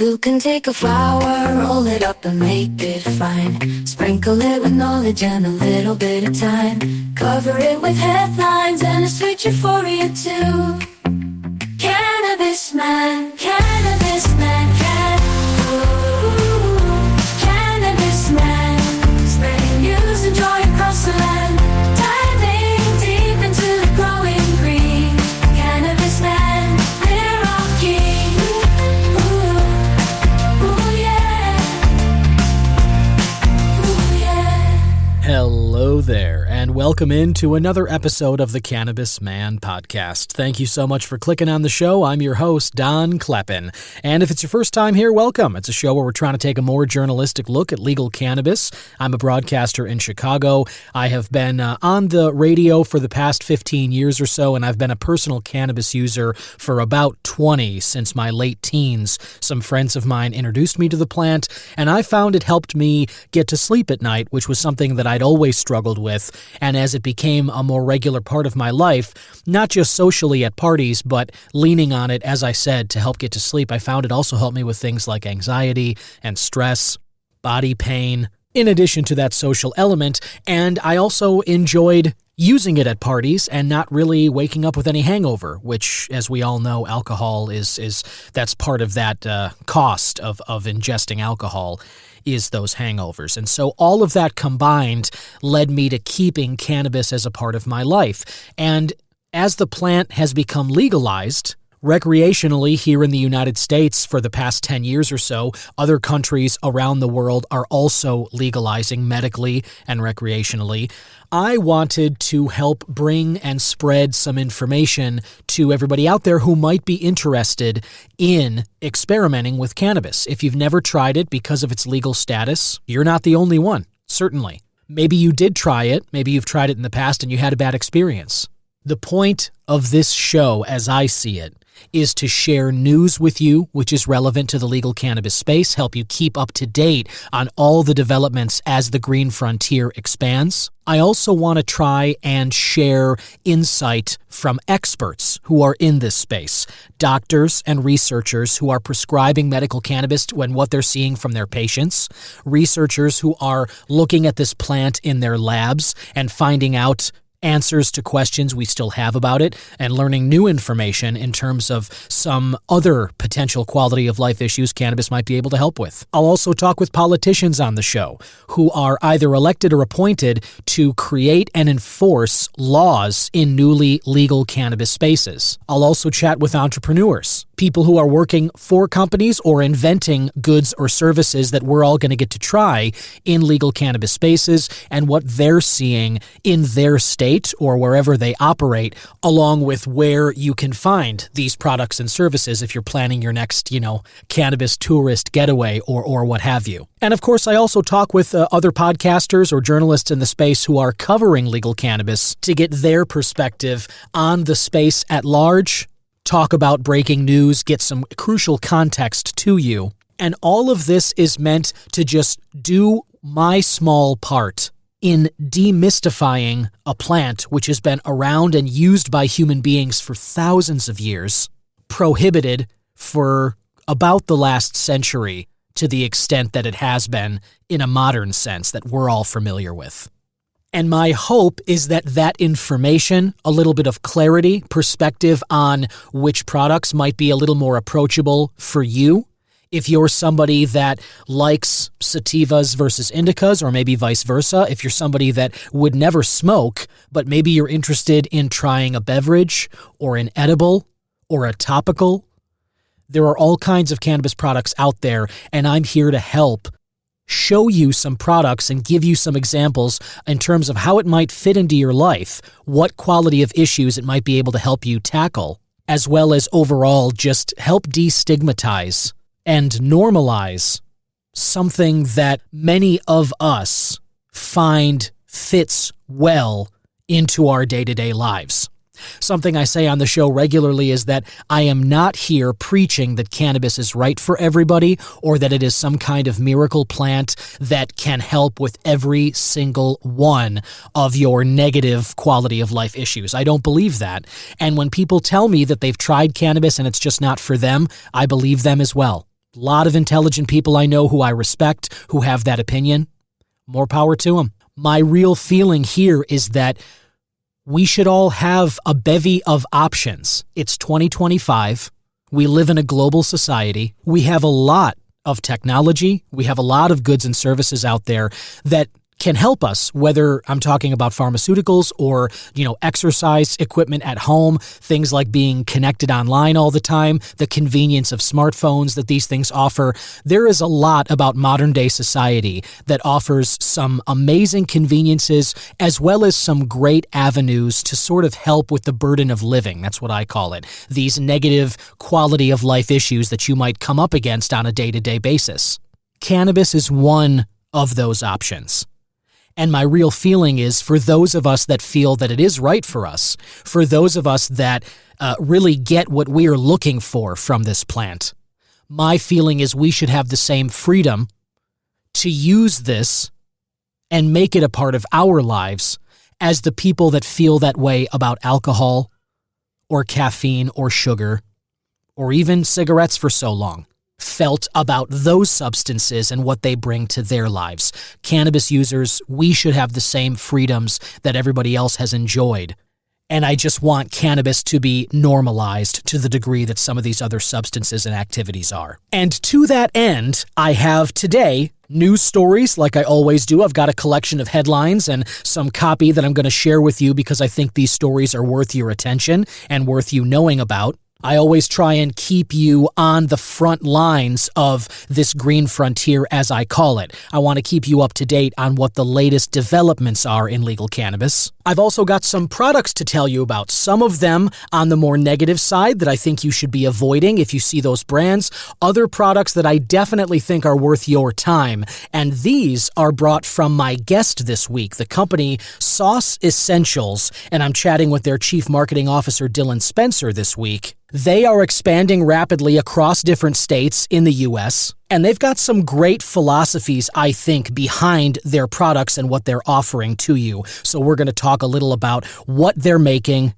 You can take a flower, roll it up and make it fine. Sprinkle it with knowledge and a little bit of time. Cover it with headlines and a sweet euphoria too. Cannabis Man, Cannabis Man, Cannabis Man. Spreading news and joy across the land. Diving deep into the growing green. Cannabis Man, we're all keen. Hello there, and welcome into another episode of the Cannabis Man podcast. Thank you so much for clicking on the show. I'm your host, Don Kleppin. And if it's your first time here, welcome. It's a show where we're trying to take a more journalistic look at legal cannabis. I'm a broadcaster in Chicago. I have been on the radio for the past 15 years or so, and I've been a personal cannabis user for about 20 since my late teens. Some friends of mine introduced me to the plant, and I found it helped me get to sleep at night, which was something that I'd always struggled with. And as it became a more regular part of my life, not just socially at parties, but leaning on it, as I said, to help get to sleep, I found it also helped me with things like anxiety and stress, body pain, in addition to that social element. And I also enjoyed using it at parties and not really waking up with any hangover, which, as we all know, alcohol is that's part of that cost of ingesting alcohol, is those hangovers. And so all of that combined led me to keeping cannabis as a part of my life. And as the plant has become legalized recreationally here in the United States for the past 10 years or so, other countries around the world are also legalizing medically and recreationally. I wanted to help bring and spread some information to everybody out there who might be interested in experimenting with cannabis. If you've never tried it because of its legal status, you're not the only one, certainly. Maybe you did try it, maybe you've tried it in the past and you had a bad experience. The point of this show, as I see it, is to share news with you, which is relevant to the legal cannabis space, help you keep up to date on all the developments as the green frontier expands. I also want to try and share insight from experts who are in this space, doctors and researchers who are prescribing medical cannabis when what they're seeing from their patients, researchers who are looking at this plant in their labs and finding out answers to questions we still have about it, and learning new information in terms of some other potential quality of life issues cannabis might be able to help with. I'll also talk with politicians on the show who are either elected or appointed to create and enforce laws in newly legal cannabis spaces. I'll also chat with entrepreneurs, people who are working for companies or inventing goods or services that we're all going to get to try in legal cannabis spaces, and what they're seeing in their state or wherever they operate, along with where you can find these products and services if you're planning your next, cannabis tourist getaway or what have you. And of course, I also talk with other podcasters or journalists in the space who are covering legal cannabis to get their perspective on the space at large, talk about breaking news, get some crucial context to you. And all of this is meant to just do my small part in demystifying a plant which has been around and used by human beings for thousands of years, prohibited for about the last century to the extent that it has been in a modern sense that we're all familiar with. And my hope is that that information, a little bit of clarity, perspective on which products might be a little more approachable for you, if you're somebody that likes sativas versus indicas, or maybe vice versa, if you're somebody that would never smoke, but maybe you're interested in trying a beverage or an edible or a topical, there are all kinds of cannabis products out there, and I'm here to help show you some products and give you some examples in terms of how it might fit into your life, what quality of issues it might be able to help you tackle, as well as overall just help destigmatize and normalize something that many of us find fits well into our day-to-day lives. Something I say on the show regularly is that I am not here preaching that cannabis is right for everybody or that it is some kind of miracle plant that can help with every single one of your negative quality of life issues. I don't believe that. And when people tell me that they've tried cannabis and it's just not for them, I believe them as well. A lot of intelligent people I know who I respect who have that opinion. More power to them. My real feeling here is that we should all have a bevy of options. It's 2025. We live in a global society. We have a lot of technology. We have a lot of goods and services out there that can help us, whether I'm talking about pharmaceuticals or, exercise equipment at home, things like being connected online all the time, the convenience of smartphones that these things offer. There is a lot about modern day society that offers some amazing conveniences as well as some great avenues to sort of help with the burden of living. That's what I call it. These negative quality of life issues that you might come up against on a day-to-day basis. Cannabis is one of those options. And my real feeling is for those of us that feel that it is right for us, for those of us that really get what we are looking for from this plant, my feeling is we should have the same freedom to use this and make it a part of our lives as the people that feel that way about alcohol or caffeine or sugar or even cigarettes for so long felt about those substances and what they bring to their lives. Cannabis users, we should have the same freedoms that everybody else has enjoyed. And I just want cannabis to be normalized to the degree that some of these other substances and activities are. And to that end, I have today news stories like I always do. I've got a collection of headlines and some copy that I'm going to share with you because I think these stories are worth your attention and worth you knowing about. I always try and keep you on the front lines of this green frontier, as I call it. I want to keep you up to date on what the latest developments are in legal cannabis. I've also got some products to tell you about, some of them on the more negative side that I think you should be avoiding if you see those brands, other products that I definitely think are worth your time. And these are brought from my guest this week, the company Sauce Essentials, and I'm chatting with their Chief Marketing Officer, Dylan Spencer, this week. They are expanding rapidly across different states in the U.S., and they've got some great philosophies, I think, behind their products and what they're offering to you. So we're going to talk a little about what they're making,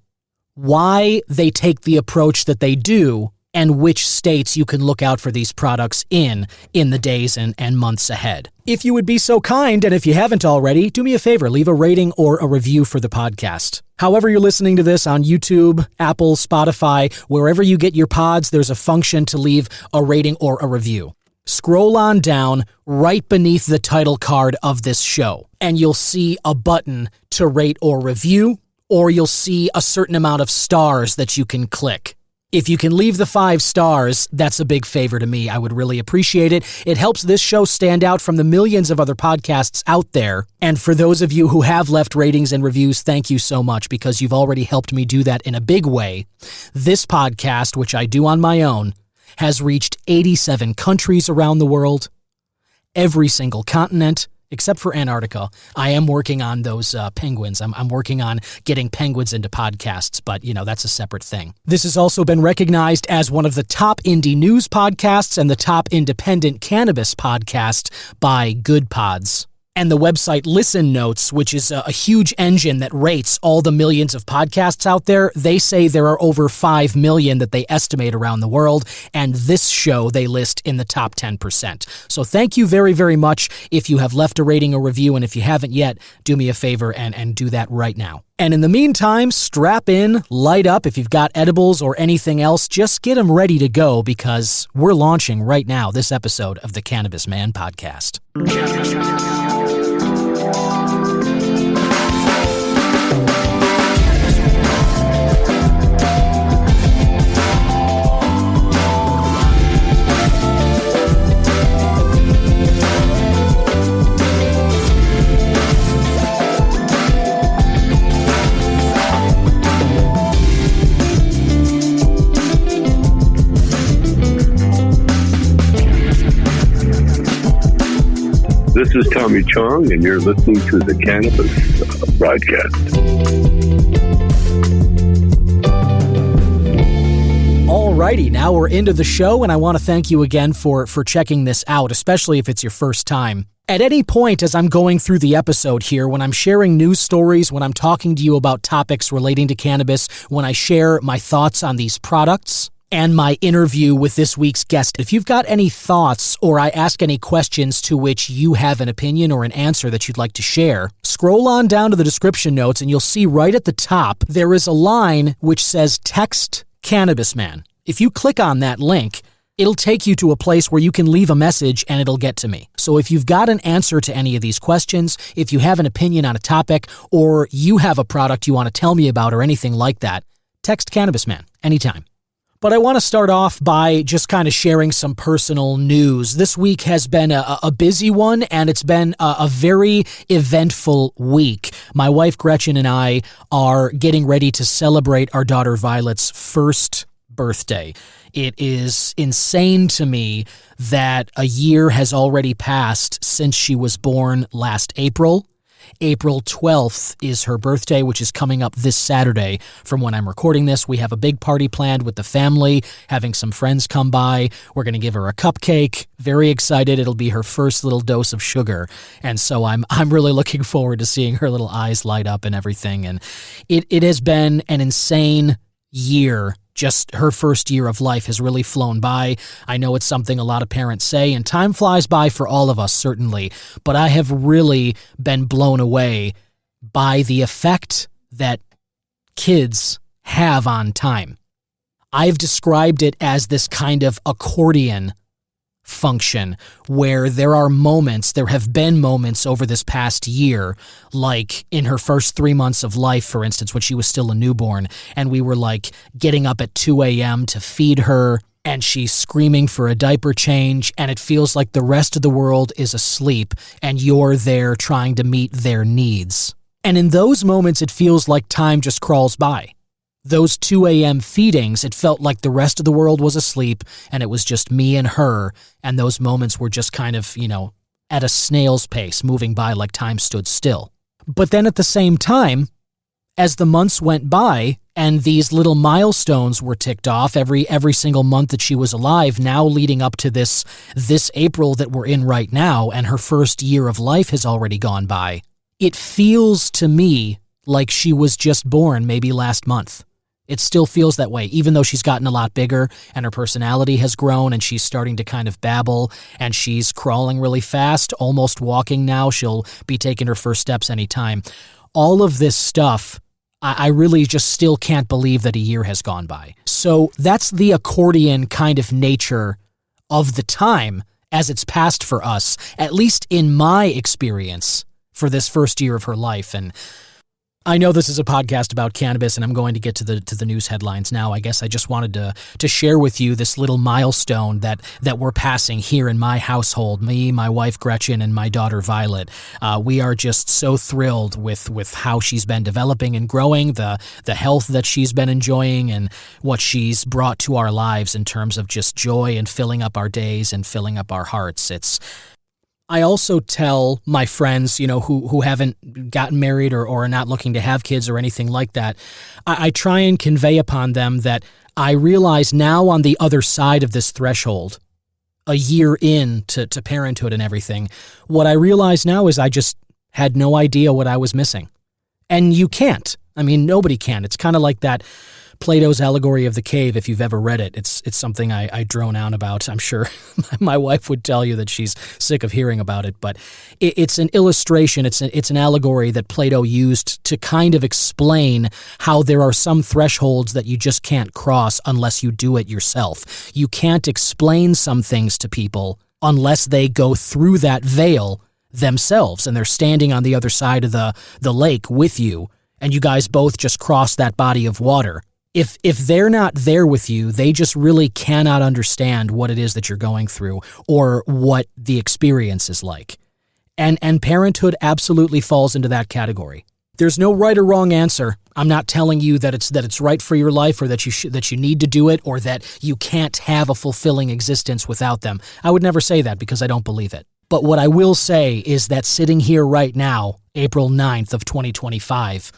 why they take the approach that they do, and which states you can look out for these products in the days and months ahead. If you would be so kind, and if you haven't already, do me a favor, leave a rating or a review for the podcast. However you're listening to this on YouTube, Apple, Spotify, wherever you get your pods, there's a function to leave a rating or a review. Scroll on down right beneath the title card of this show, and you'll see a button to rate or review, or you'll see a certain amount of stars that you can click. If you can leave the 5 stars, that's a big favor to me. I would really appreciate it. It helps this show stand out from the millions of other podcasts out there. And for those of you who have left ratings and reviews, thank you so much because you've already helped me do that in a big way. This podcast, which I do on my own, has reached 87 countries around the world, every single continent, except for Antarctica. I am working on those penguins. I'm working on getting penguins into podcasts, but, that's a separate thing. This has also been recognized as one of the top indie news podcasts and the top independent cannabis podcast by Good Pods. And the website Listen Notes, which is a huge engine that rates all the millions of podcasts out there, they say there are over 5 million that they estimate around the world, and this show they list in the top 10%. So thank you very, very much if you have left a rating or review, and if you haven't yet, do me a favor and do that right now. And in the meantime, strap in, light up. If you've got edibles or anything else, just get them ready to go because we're launching right now this episode of the Cannabis Man podcast. This is Tommy Chong, and you're listening to the Cannabis broadcast. Alrighty, now we're into the show, and I want to thank you again for checking this out, especially if it's your first time. At any point as I'm going through the episode here, when I'm sharing news stories, when I'm talking to you about topics relating to cannabis, when I share my thoughts on these products, and my interview with this week's guest. If you've got any thoughts or I ask any questions to which you have an opinion or an answer that you'd like to share, scroll on down to the description notes and you'll see right at the top there is a line which says text Cannabis Man. If you click on that link, it'll take you to a place where you can leave a message and it'll get to me. So if you've got an answer to any of these questions, if you have an opinion on a topic, or you have a product you want to tell me about or anything like that, text Cannabis Man anytime. But I want to start off by just kind of sharing some personal news. This week has been a busy one, and it's been a very eventful week. My wife Gretchen and I are getting ready to celebrate our daughter Violet's first birthday. It is insane to me that a year has already passed since she was born last April. April 12th is her birthday, which is coming up this Saturday from when I'm recording this. We have a big party planned with the family, having some friends come by. We're going to give her a cupcake. Very excited. It'll be her first little dose of sugar. And so I'm really looking forward to seeing her little eyes light up and everything. And it has been an insane year. Just her first year of life has really flown by. I know it's something a lot of parents say, and time flies by for all of us, certainly. But I have really been blown away by the effect that kids have on time. I've described it as this kind of accordion function where there have been moments over this past year, like in her first 3 months of life, for instance, when she was still a newborn, and we were like getting up at 2 a.m. to feed her, and she's screaming for a diaper change, and it feels like the rest of the world is asleep, and you're there trying to meet their needs. And in those moments, it feels like time just crawls by. Those 2 a.m. feedings, it felt like the rest of the world was asleep and it was just me and her, and those moments were just kind of, at a snail's pace, moving by like time stood still. But then at the same time, as the months went by and these little milestones were ticked off every single month that she was alive, now leading up to this April that we're in right now, and her first year of life has already gone by, it feels to me like she was just born maybe last month. It still feels that way, even though she's gotten a lot bigger and her personality has grown and she's starting to kind of babble and she's crawling really fast, almost walking now. She'll be taking her first steps anytime. All of this stuff, I really just still can't believe that a year has gone by. So that's the accordion kind of nature of the time as it's passed for us, at least in my experience for this first year of her life. And I know this is a podcast about cannabis, and I'm going to get to the news headlines now. I guess I just wanted to share with you this little milestone that we're passing here in my household. Me, my wife Gretchen, and my daughter Violet. We are just so thrilled with how she's been developing and growing, the health that she's been enjoying, and what she's brought to our lives in terms of just joy and filling up our days and filling up our hearts. I also tell my friends, who haven't gotten married or are not looking to have kids or anything like that, I try and convey upon them that I realize now on the other side of this threshold, a year in to parenthood and everything, what I realize now is I just had no idea what I was missing. And you can't. I mean, nobody can. It's kind of like that Plato's allegory of the cave, if you've ever read it. It's something I drone on about. I'm sure my wife would tell you that she's sick of hearing about it, but it's an illustration. It's an allegory that Plato used to kind of explain how there are some thresholds that you just can't cross unless you do it yourself. You can't explain some things to people unless they go through that veil themselves, and they're standing on the other side of the lake with you, and you guys both just cross that body of water. If they're not there with you, they just really cannot understand what it is that you're going through or what the experience is like. And parenthood absolutely falls into that category. There's no right or wrong answer. I'm not telling you that it's right for your life or that you need to do it or that you can't have a fulfilling existence without them. I would never say that because I don't believe it. But what I will say is that sitting here right now, April 9th of 2025,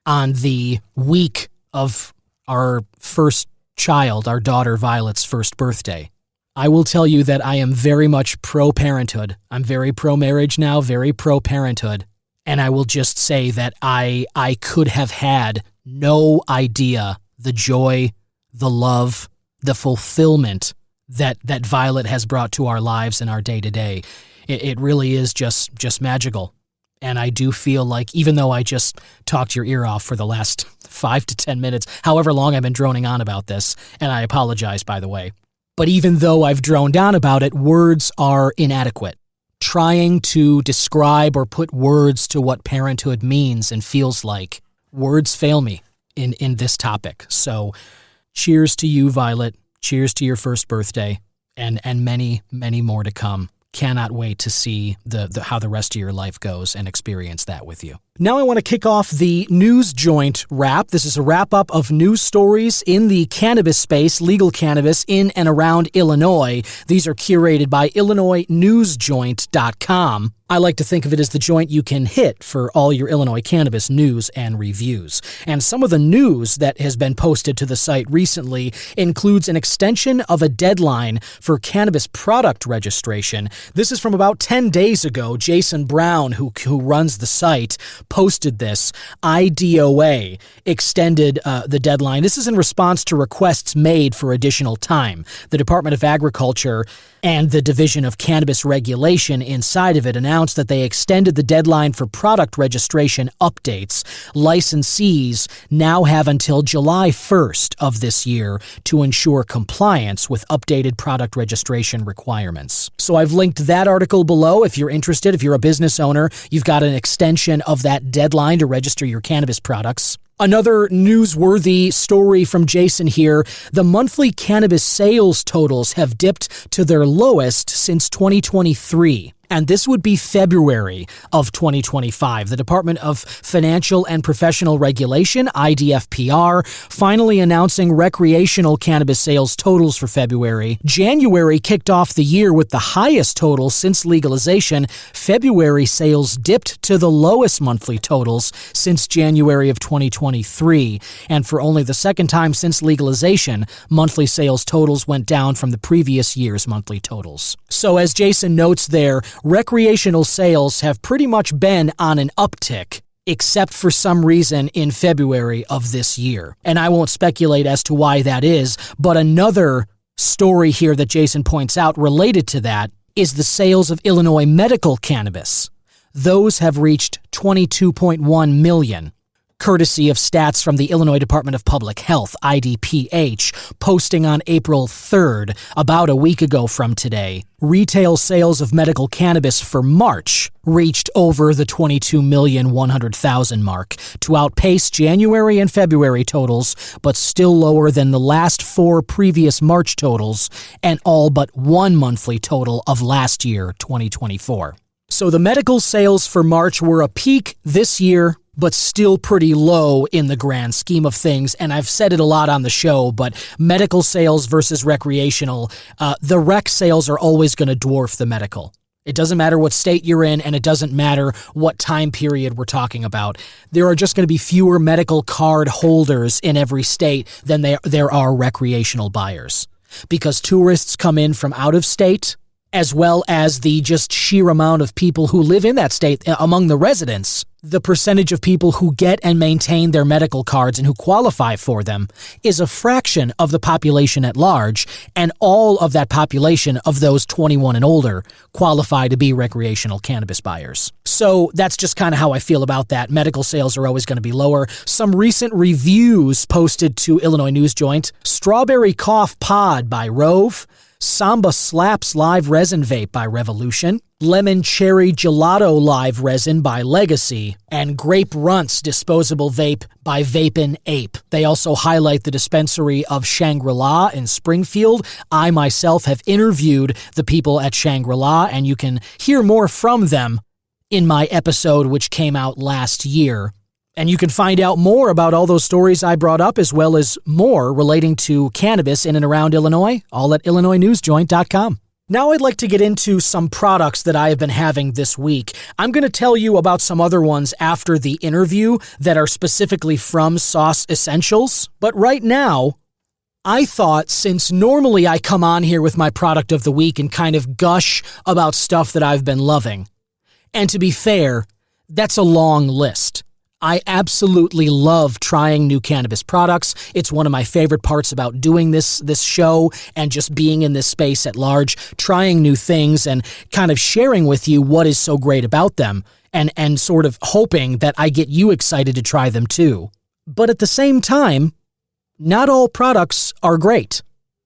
on the week of our first child, our daughter Violet's first birthday, I will tell you that I am very much pro-parenthood. I'm very pro-marriage now, very pro-parenthood. And I will just say that I could have had no idea the joy, the love, the fulfillment that Violet has brought to our lives and our day-to-day. It really is just magical. And I do feel like, even though I just talked your ear off for the last 5 to 10 minutes, however long I've been droning on about this, and I apologize, by the way, but even though I've droned on about it, words are inadequate. Trying to describe or put words to what parenthood means and feels like, words fail me in this topic. So cheers to you, Violet. Cheers to your first birthday, and many, many more to come. Cannot wait to see how the rest of your life goes and experience that with you. Now I want to kick off the News Joint wrap. This is a wrap-up of news stories in the cannabis space, legal cannabis in and around Illinois. These are curated by IllinoisNewsJoint.com. I like to think of it as the joint you can hit for all your Illinois cannabis news and reviews. And some of the news that has been posted to the site recently includes an extension of a deadline for cannabis product registration. This is from about 10 days ago. Jason Brown, who runs the site, posted this. IDOA extended the deadline. This is in response to requests made for additional time. The Department of Agriculture and the Division of Cannabis Regulation inside of it announced that they extended the deadline for product registration updates. Licensees now have until July 1st of this year to ensure compliance with updated product registration requirements. So I've linked that article below if you're interested. If you're a business owner, you've got an extension of that deadline to register your cannabis products. Another newsworthy story from Jason here. The monthly cannabis sales totals have dipped to their lowest since 2023. And this would be February of 2025. The Department of Financial and Professional Regulation, IDFPR, finally announcing recreational cannabis sales totals for February. January kicked off the year with the highest total since legalization. February sales dipped to the lowest monthly totals since January of 2023. And for only the second time since legalization, monthly sales totals went down from the previous year's monthly totals. So as Jason notes there, recreational sales have pretty much been on an uptick, except for some reason in February of this year. And I won't speculate as to why that is, but another story here that Jason points out related to that is the sales of Illinois medical cannabis. Those have reached 22.1 million. Courtesy of stats from the Illinois Department of Public Health, IDPH, posting on April 3rd, about a week ago from today. Retail sales of medical cannabis for March reached over the 22,100,000 mark to outpace January and February totals, but still lower than the last 4 previous March totals and all but one monthly total of last year, 2024. So the medical sales for March were a peak this year, but still pretty low in the grand scheme of things. And I've said it a lot on the show, but medical sales versus recreational, the rec sales are always going to dwarf the medical. It doesn't matter what state you're in, and it doesn't matter what time period we're talking about. There are just going to be fewer medical card holders in every state than there are recreational buyers. Because tourists come in from out of state, as well as the just sheer amount of people who live in that state among the residents. The percentage of people who get and maintain their medical cards and who qualify for them is a fraction of the population at large, and all of that population of those 21 and older qualify to be recreational cannabis buyers. So that's just kind of how I feel about that. Medical sales are always going to be lower. Some recent reviews posted to Illinois News Joint: Strawberry Cough Pod by Rove, Samba Slaps Live Resin Vape by Revolution, Lemon Cherry Gelato Live Resin by Legacy, and Grape Runts Disposable Vape by Vapin' Ape. They also highlight the dispensary of Shangri-La in Springfield. I myself have interviewed the people at Shangri-La, and you can hear more from them in my episode which came out last year. And you can find out more about all those stories I brought up, as well as more relating to cannabis in and around Illinois, all at IllinoisNewsJoint.com. Now I'd like to get into some products that I have been having this week. I'm going to tell you about some other ones after the interview that are specifically from Sauce Essentials. But right now, I thought, since normally I come on here with my product of the week and kind of gush about stuff that I've been loving, and to be fair, that's a long list. I absolutely love trying new cannabis products. It's one of my favorite parts about doing this show and just being in this space at large, trying new things and kind of sharing with you what is so great about them and sort of hoping that I get you excited to try them too. But at the same time, not all products are great.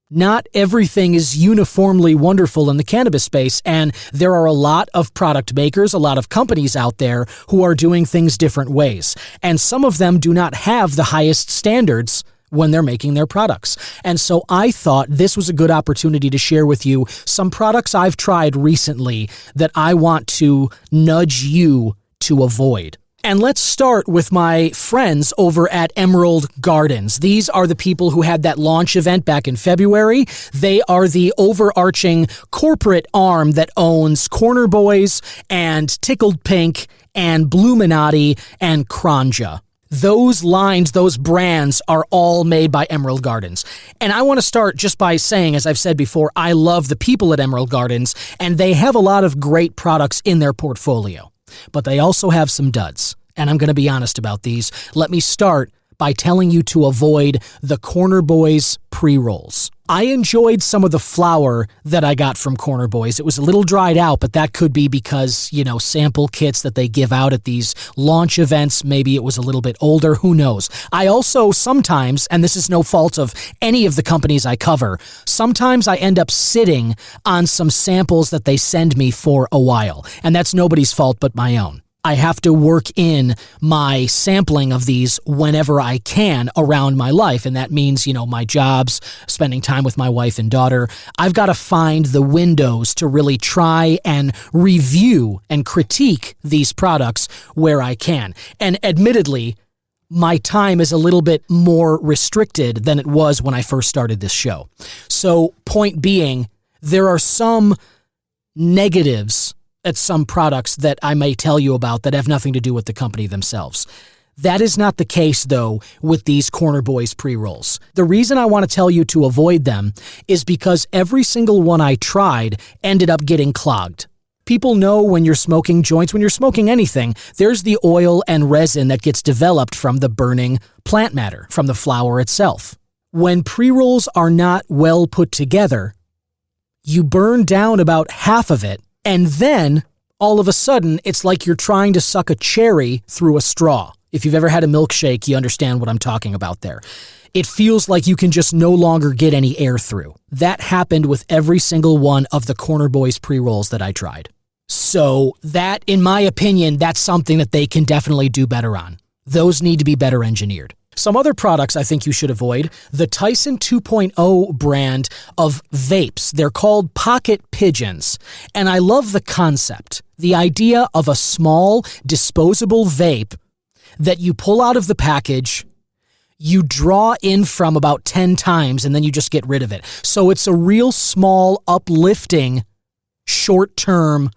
Not everything is uniformly wonderful in the cannabis space, and there are a lot of product makers, a lot of companies out there who are doing things different ways, and some of them do not have the highest standards when they're making their products. And so I thought this was a good opportunity to share with you some products I've tried recently that I want to nudge you to avoid. And let's start with my friends over at Emerald Gardens. These are the people who had that launch event back in February. They are the overarching corporate arm that owns Corner Boys and Tickled Pink and Bluminati and Kranja. Those lines, those brands are all made by Emerald Gardens. And I want to start just by saying, as I've said before, I love the people at Emerald Gardens, and they have a lot of great products in their portfolio. But they also have some duds, and I'm going to be honest about these. Let me start by telling you to avoid the Corner Boys pre-rolls. I enjoyed some of the flower that I got from Corner Boys. It was a little dried out, but that could be because, sample kits that they give out at these launch events, maybe it was a little bit older, who knows. I also sometimes, and this is no fault of any of the companies I cover, sometimes I end up sitting on some samples that they send me for a while, and that's nobody's fault but my own. I have to work in my sampling of these whenever I can around my life. And that means, my jobs, spending time with my wife and daughter. I've got to find the windows to really try and review and critique these products where I can. And admittedly, my time is a little bit more restricted than it was when I first started this show. So, point being, there are some negatives at some products that I may tell you about that have nothing to do with the company themselves. That is not the case, though, with these Corner Boys pre-rolls. The reason I want to tell you to avoid them is because every single one I tried ended up getting clogged. People know when you're smoking joints, when you're smoking anything, there's the oil and resin that gets developed from the burning plant matter, from the flower itself. When pre-rolls are not well put together, you burn down about half of it, and then, all of a sudden, it's like you're trying to suck a cherry through a straw. If you've ever had a milkshake, you understand what I'm talking about there. It feels like you can just no longer get any air through. That happened with every single one of the Corner Boys pre-rolls that I tried. So that, in my opinion, that's something that they can definitely do better on. Those need to be better engineered. Some other products I think you should avoid, the Tyson 2.0 brand of vapes. They're called Pocket Pigeons, and I love the concept. The idea of a small, disposable vape that you pull out of the package, you draw in from about 10 times, and then you just get rid of it. So it's a real small, uplifting, short-term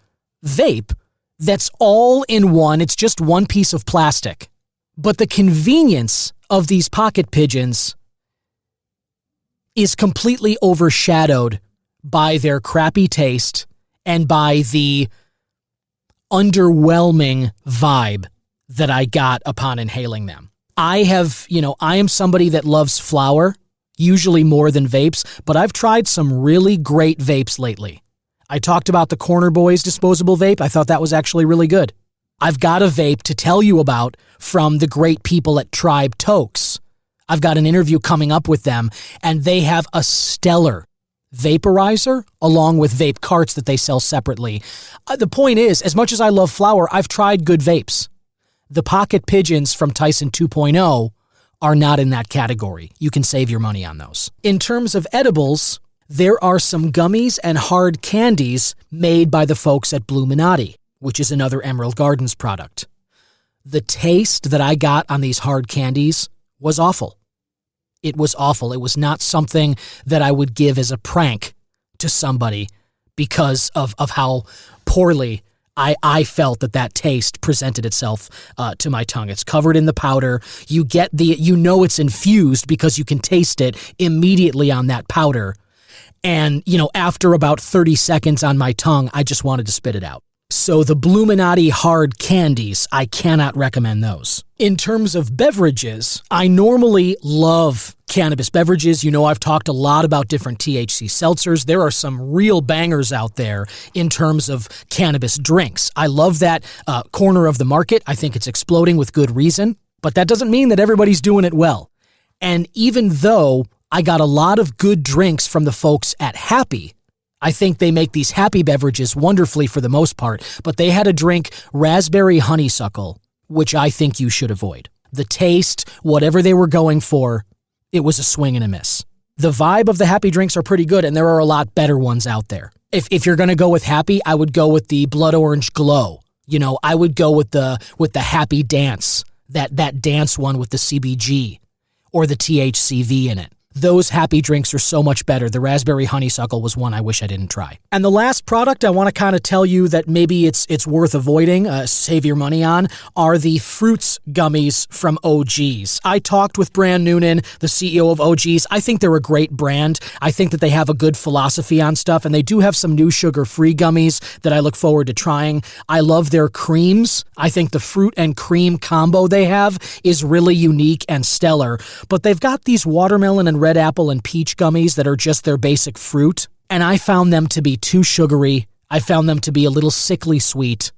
vape that's all in one. It's just one piece of plastic. But the convenience of these Pocket Pigeons is completely overshadowed by their crappy taste and by the underwhelming vibe that I got upon inhaling them. I am somebody that loves flower, usually more than vapes, but I've tried some really great vapes lately. I talked about the Corner Boys disposable vape. I thought that was actually really good. I've got a vape to tell you about from the great people at Tribe Tokes. I've got an interview coming up with them, and they have a stellar vaporizer along with vape carts that they sell separately. The point is, as much as I love flower, I've tried good vapes. The Pocket Pigeons from Tyson 2.0 are not in that category. You can save your money on those. In terms of edibles, there are some gummies and hard candies made by the folks at Bluminati, which is another Emerald Gardens product. The taste that I got on these hard candies was awful. It was awful. It was not something that I would give as a prank to somebody because of how poorly I felt that taste presented itself to my tongue. It's covered in the powder. You know it's infused because you can taste it immediately on that powder. And, after about 30 seconds on my tongue, I just wanted to spit it out. So the Bluminati hard candies, I cannot recommend those. In terms of beverages, I normally love cannabis beverages. You know, I've talked a lot about different THC seltzers. There are some real bangers out there in terms of cannabis drinks. I love that corner of the market. I think it's exploding with good reason, but that doesn't mean that everybody's doing it well. And even though I got a lot of good drinks from the folks at Happy, I think they make these happy beverages wonderfully for the most part, but they had a drink, raspberry honeysuckle, which I think you should avoid. The taste, whatever they were going for, it was a swing and a miss. The vibe of the happy drinks are pretty good, and there are a lot better ones out there. If you're going to go with happy, I would go with the blood orange glow. You know, I would go with the happy dance, that dance one with the CBG or the THCV in it. Those happy drinks are so much better. The raspberry honeysuckle was one I wish I didn't try. And the last product I want to kind of tell you that maybe it's worth avoiding, save your money on, are the Fruits gummies from OGs. I talked with Brand Noonan, the CEO of OGs. I think they're a great brand. I think that they have a good philosophy on stuff, and they do have some new sugar-free gummies that I look forward to trying. I love their creams. I think the fruit and cream combo they have is really unique and stellar. But they've got these watermelon and red apple and peach gummies that are just their basic fruit, and I found them to be too sugary. I found them to be a little sickly sweet,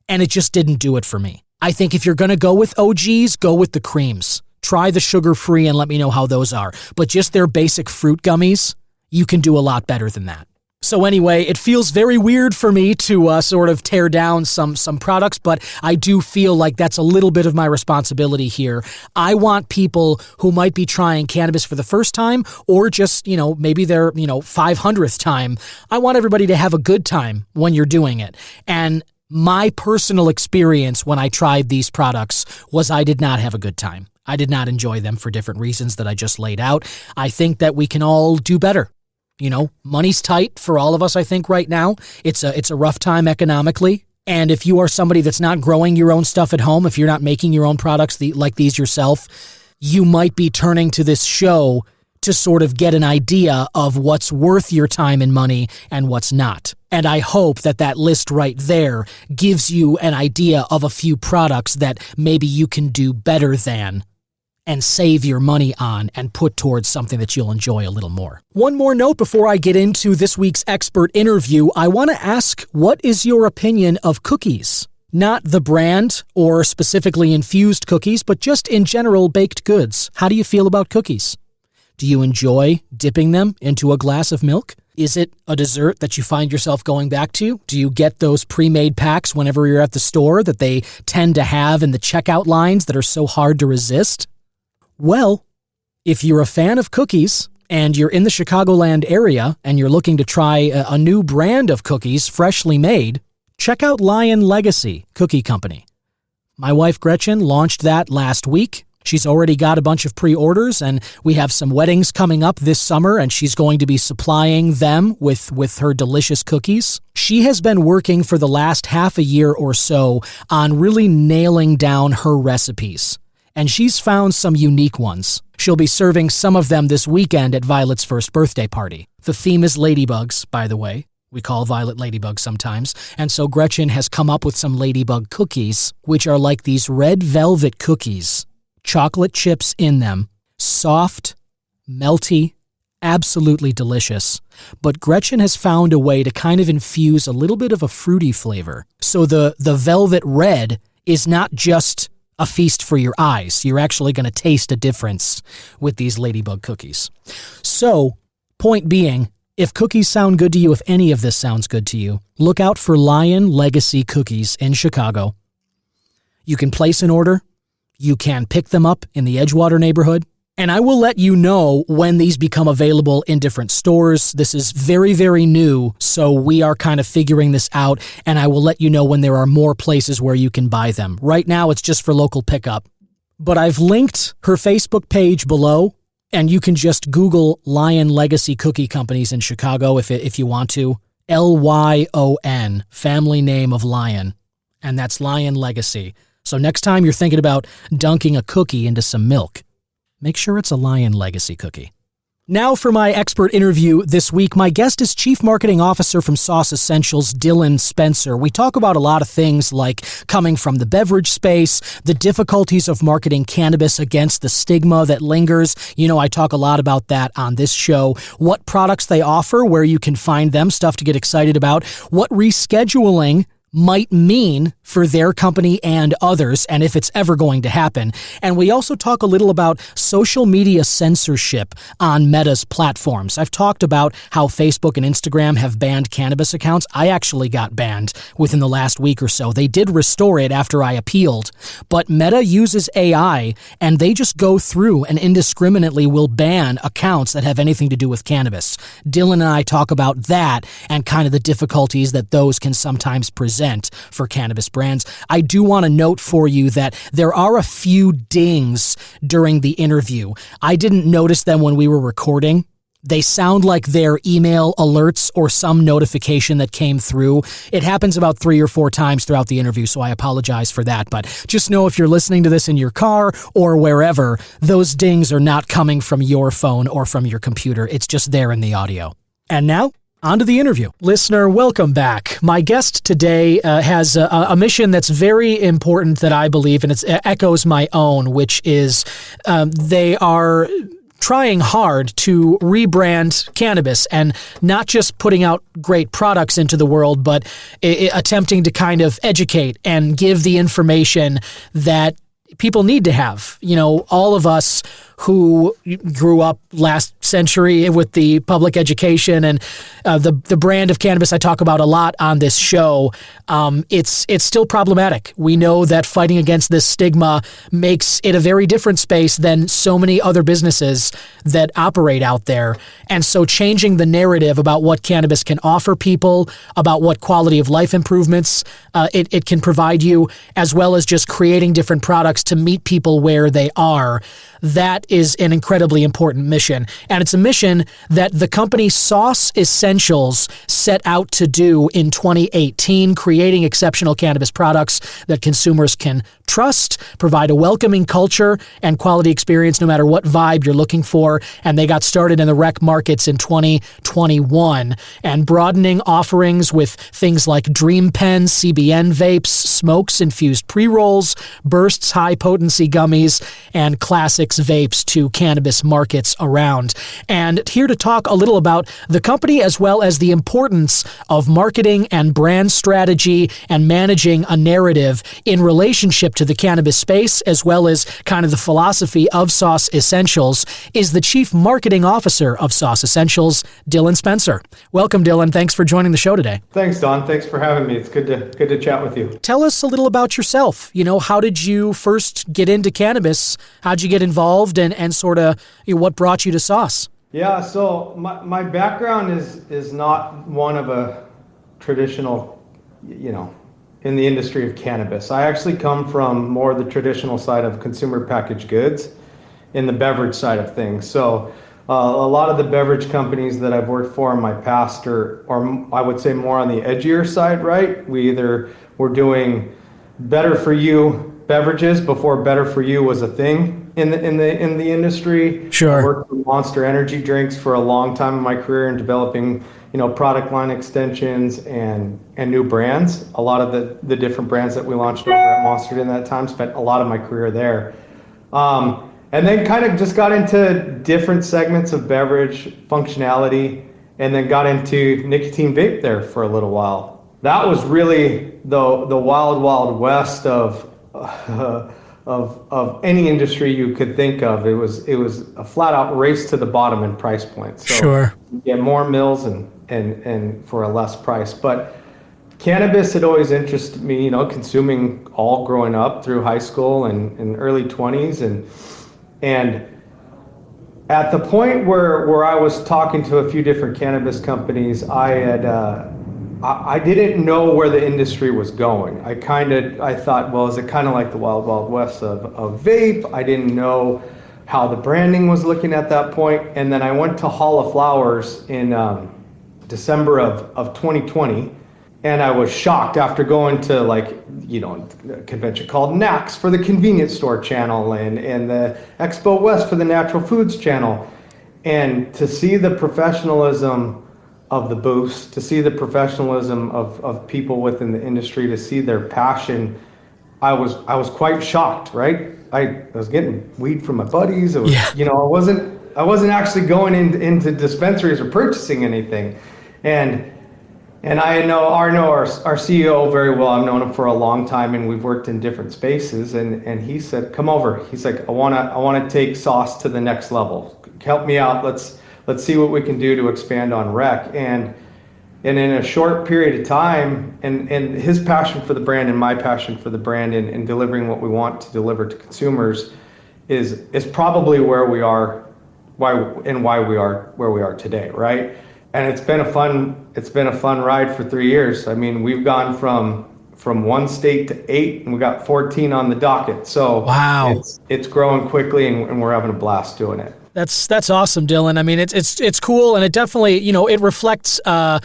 and it just didn't do it for me. I think if you're going to go with OGs, go with the creams. Try the sugar-free and let me know how those are. But just their basic fruit gummies, you can do a lot better than that. So anyway, it feels very weird for me to sort of tear down some products, but I do feel like that's a little bit of my responsibility here. I want people who might be trying cannabis for the first time or just, maybe their, 500th time. I want everybody to have a good time when you're doing it. And my personal experience when I tried these products was I did not have a good time. I did not enjoy them for different reasons that I just laid out. I think that we can all do better. Money's tight for all of us, I think, right now. It's a rough time economically. And if you are somebody that's not growing your own stuff at home, if you're not making your own products like these yourself, you might be turning to this show to sort of get an idea of what's worth your time and money and what's not. And I hope that list right there gives you an idea of a few products that maybe you can do better than and save your money on and put towards something that you'll enjoy a little more. One more note before I get into this week's expert interview. I want to ask, what is your opinion of cookies? Not the brand or specifically infused cookies, but just in general baked goods. How do you feel about cookies? Do you enjoy dipping them into a glass of milk? Is it a dessert that you find yourself going back to? Do you get those pre-made packs whenever you're at the store that they tend to have in the checkout lines that are so hard to resist? Well, if you're a fan of cookies and you're in the Chicagoland area and you're looking to try a new brand of cookies freshly made, check out Lion Legacy Cookie Company. My wife Gretchen launched that last week. She's already got a bunch of pre-orders, and we have some weddings coming up this summer, and she's going to be supplying them with her delicious cookies. She has been working for the last half a year or so on really nailing down her recipes. And she's found some unique ones. She'll be serving some of them this weekend at Violet's first birthday party. The theme is ladybugs, by the way. We call Violet ladybug sometimes. And so Gretchen has come up with some ladybug cookies, which are like these red velvet cookies. Chocolate chips in them. Soft, melty, absolutely delicious. But Gretchen has found a way to kind of infuse a little bit of a fruity flavor. So the velvet red is not just a feast for your eyes. You're actually going to taste a difference with these ladybug cookies. So, point being, if cookies sound good to you, if any of this sounds good to you, look out for Lion Legacy Cookies in Chicago. You can place an order. You can pick them up in the Edgewater neighborhood. And I will let you know when these become available in different stores. This is very, very new, so we are kind of figuring this out, and I will let you know when there are more places where you can buy them. Right now, it's just for local pickup. But I've linked her Facebook page below, and you can just Google Lion Legacy Cookie Companies in Chicago if you want to. Lyon, family name of Lion, and that's Lion Legacy. So next time you're thinking about dunking a cookie into some milk, make sure it's a Lion Legacy cookie. Now for my expert interview this week. My guest is Chief Marketing Officer from Sauce Essentials, Dylan Spencer. We talk about a lot of things like coming from the beverage space, the difficulties of marketing cannabis against the stigma that lingers. You know, I talk a lot about that on this show. What products they offer, where you can find them, stuff to get excited about, what rescheduling might mean for their company and others, and if it's ever going to happen. And we also talk a little about social media censorship on Meta's platforms. I've talked about how Facebook and Instagram have banned cannabis accounts. I actually got banned within the last week or so. They did restore it after I appealed, but Meta uses AI, and they just go through and indiscriminately will ban accounts that have anything to do with cannabis. Dylan and I talk about that and kind of the difficulties that those can sometimes present for cannabis brands. I do want to note for you that there are a few dings during the interview. I didn't notice them when we were recording. They sound like they're email alerts or some notification that came through. It happens about 3 or 4 times throughout the interview, so I apologize for that. But just know if you're listening to this in your car or wherever, those dings are not coming from your phone or from your computer. It's just there in the audio. And now, on to the interview. Listener, welcome back. My guest today has a mission that's very important that I believe, and it echoes my own, which is they are trying hard to rebrand cannabis and not just putting out great products into the world, but attempting to kind of educate and give the information that people need to have. You know, all of us who grew up last century with the public education and the brand of cannabis I talk about a lot on this show, it's still problematic. We know that fighting against this stigma makes it a very different space than so many other businesses that operate out there. And so changing the narrative about what cannabis can offer people, about what quality of life improvements it can provide you, as well as just creating different products to meet people where they are, that is an incredibly important mission. And it's a mission that the company Sauce Essentials set out to do in 2018, creating exceptional cannabis products that consumers can trust, provide a welcoming culture and quality experience no matter what vibe you're looking for. And they got started in the rec markets in 2021 and broadening offerings with things like Dream Pens, CBN vapes, smokes, infused pre-rolls, bursts, high-potency gummies, and classics vapes to cannabis markets around. And here to talk a little about the company as well as the importance of marketing and brand strategy and managing a narrative in relationship to the cannabis space, as well as kind of the philosophy of Sauce Essentials, is the Chief Marketing Officer of Sauce Essentials, Dylan Spencer. Welcome, Dylan. Thanks for joining the show today. Thanks, Don. Thanks for having me. It's good to chat with you. Tell us a little about yourself. You know, how did you first get into cannabis? How'd you get involved, and sort of what brought you to Sauce? Yeah, so my background is not one of a traditional, in the industry of cannabis. I actually come from more the traditional side of consumer packaged goods in the beverage side of things. So a lot of the beverage companies that I've worked for in my past are I would say more on the edgier side, right? We either were doing better for you beverages before better for you was a thing in the industry. Sure. I worked with Monster energy drinks for a long time in my career and developing, product line extensions and new brands. A lot of the different brands that we launched over at Monster in that time, spent a lot of my career there. And then kind of just got into different segments of beverage functionality, and then got into nicotine vape there for a little while. That was really the wild, wild west of any industry you could think of. It was a flat out race to the bottom in price points. So Sure. You get more mills and for a less price. But cannabis had always interested me, consuming all growing up through high school and early 20s. And at the point where I was talking to a few different cannabis companies, I didn't know where the industry was going. I thought, well, is it kind of like the wild, wild west of vape? I didn't know how the branding was looking at that point. And then I went to Hall of Flowers in December of 2020. And I was shocked after going to a convention called NACS for the convenience store channel and the Expo West for the natural foods channel. And to see the professionalism of the booths, to see the professionalism of people within the industry, to see their passion, I was quite shocked, right? I was getting weed from my buddies. It was, I wasn't actually going into dispensaries or purchasing anything. And I know our CEO very well. I've known him for a long time, and we've worked in different spaces. And he said, "Come over." He's like, "I wanna take sauce to the next level. Help me out. Let's see what we can do to expand on rec." And in a short period of time, and his passion for the brand and my passion for the brand and delivering what we want to deliver to consumers is probably where we are, why we are where we are today, right? And it's been a fun ride for 3 years. I mean, we've gone from 1 state to 8, and we got 14 on the docket. So wow, it's growing quickly, and we're having a blast doing it. That's awesome, Dylan. I mean, it's cool, and it definitely, it reflects a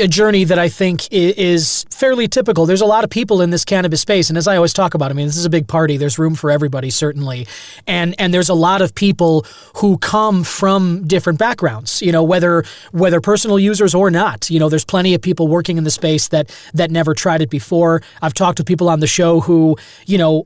journey that I think is fairly typical. There's a lot of people in this cannabis space, and as I always talk about, I mean, this is a big party. There's room for everybody, certainly, and there's a lot of people who come from different backgrounds. Whether personal users or not. There's plenty of people working in the space that never tried it before. I've talked to people on the show who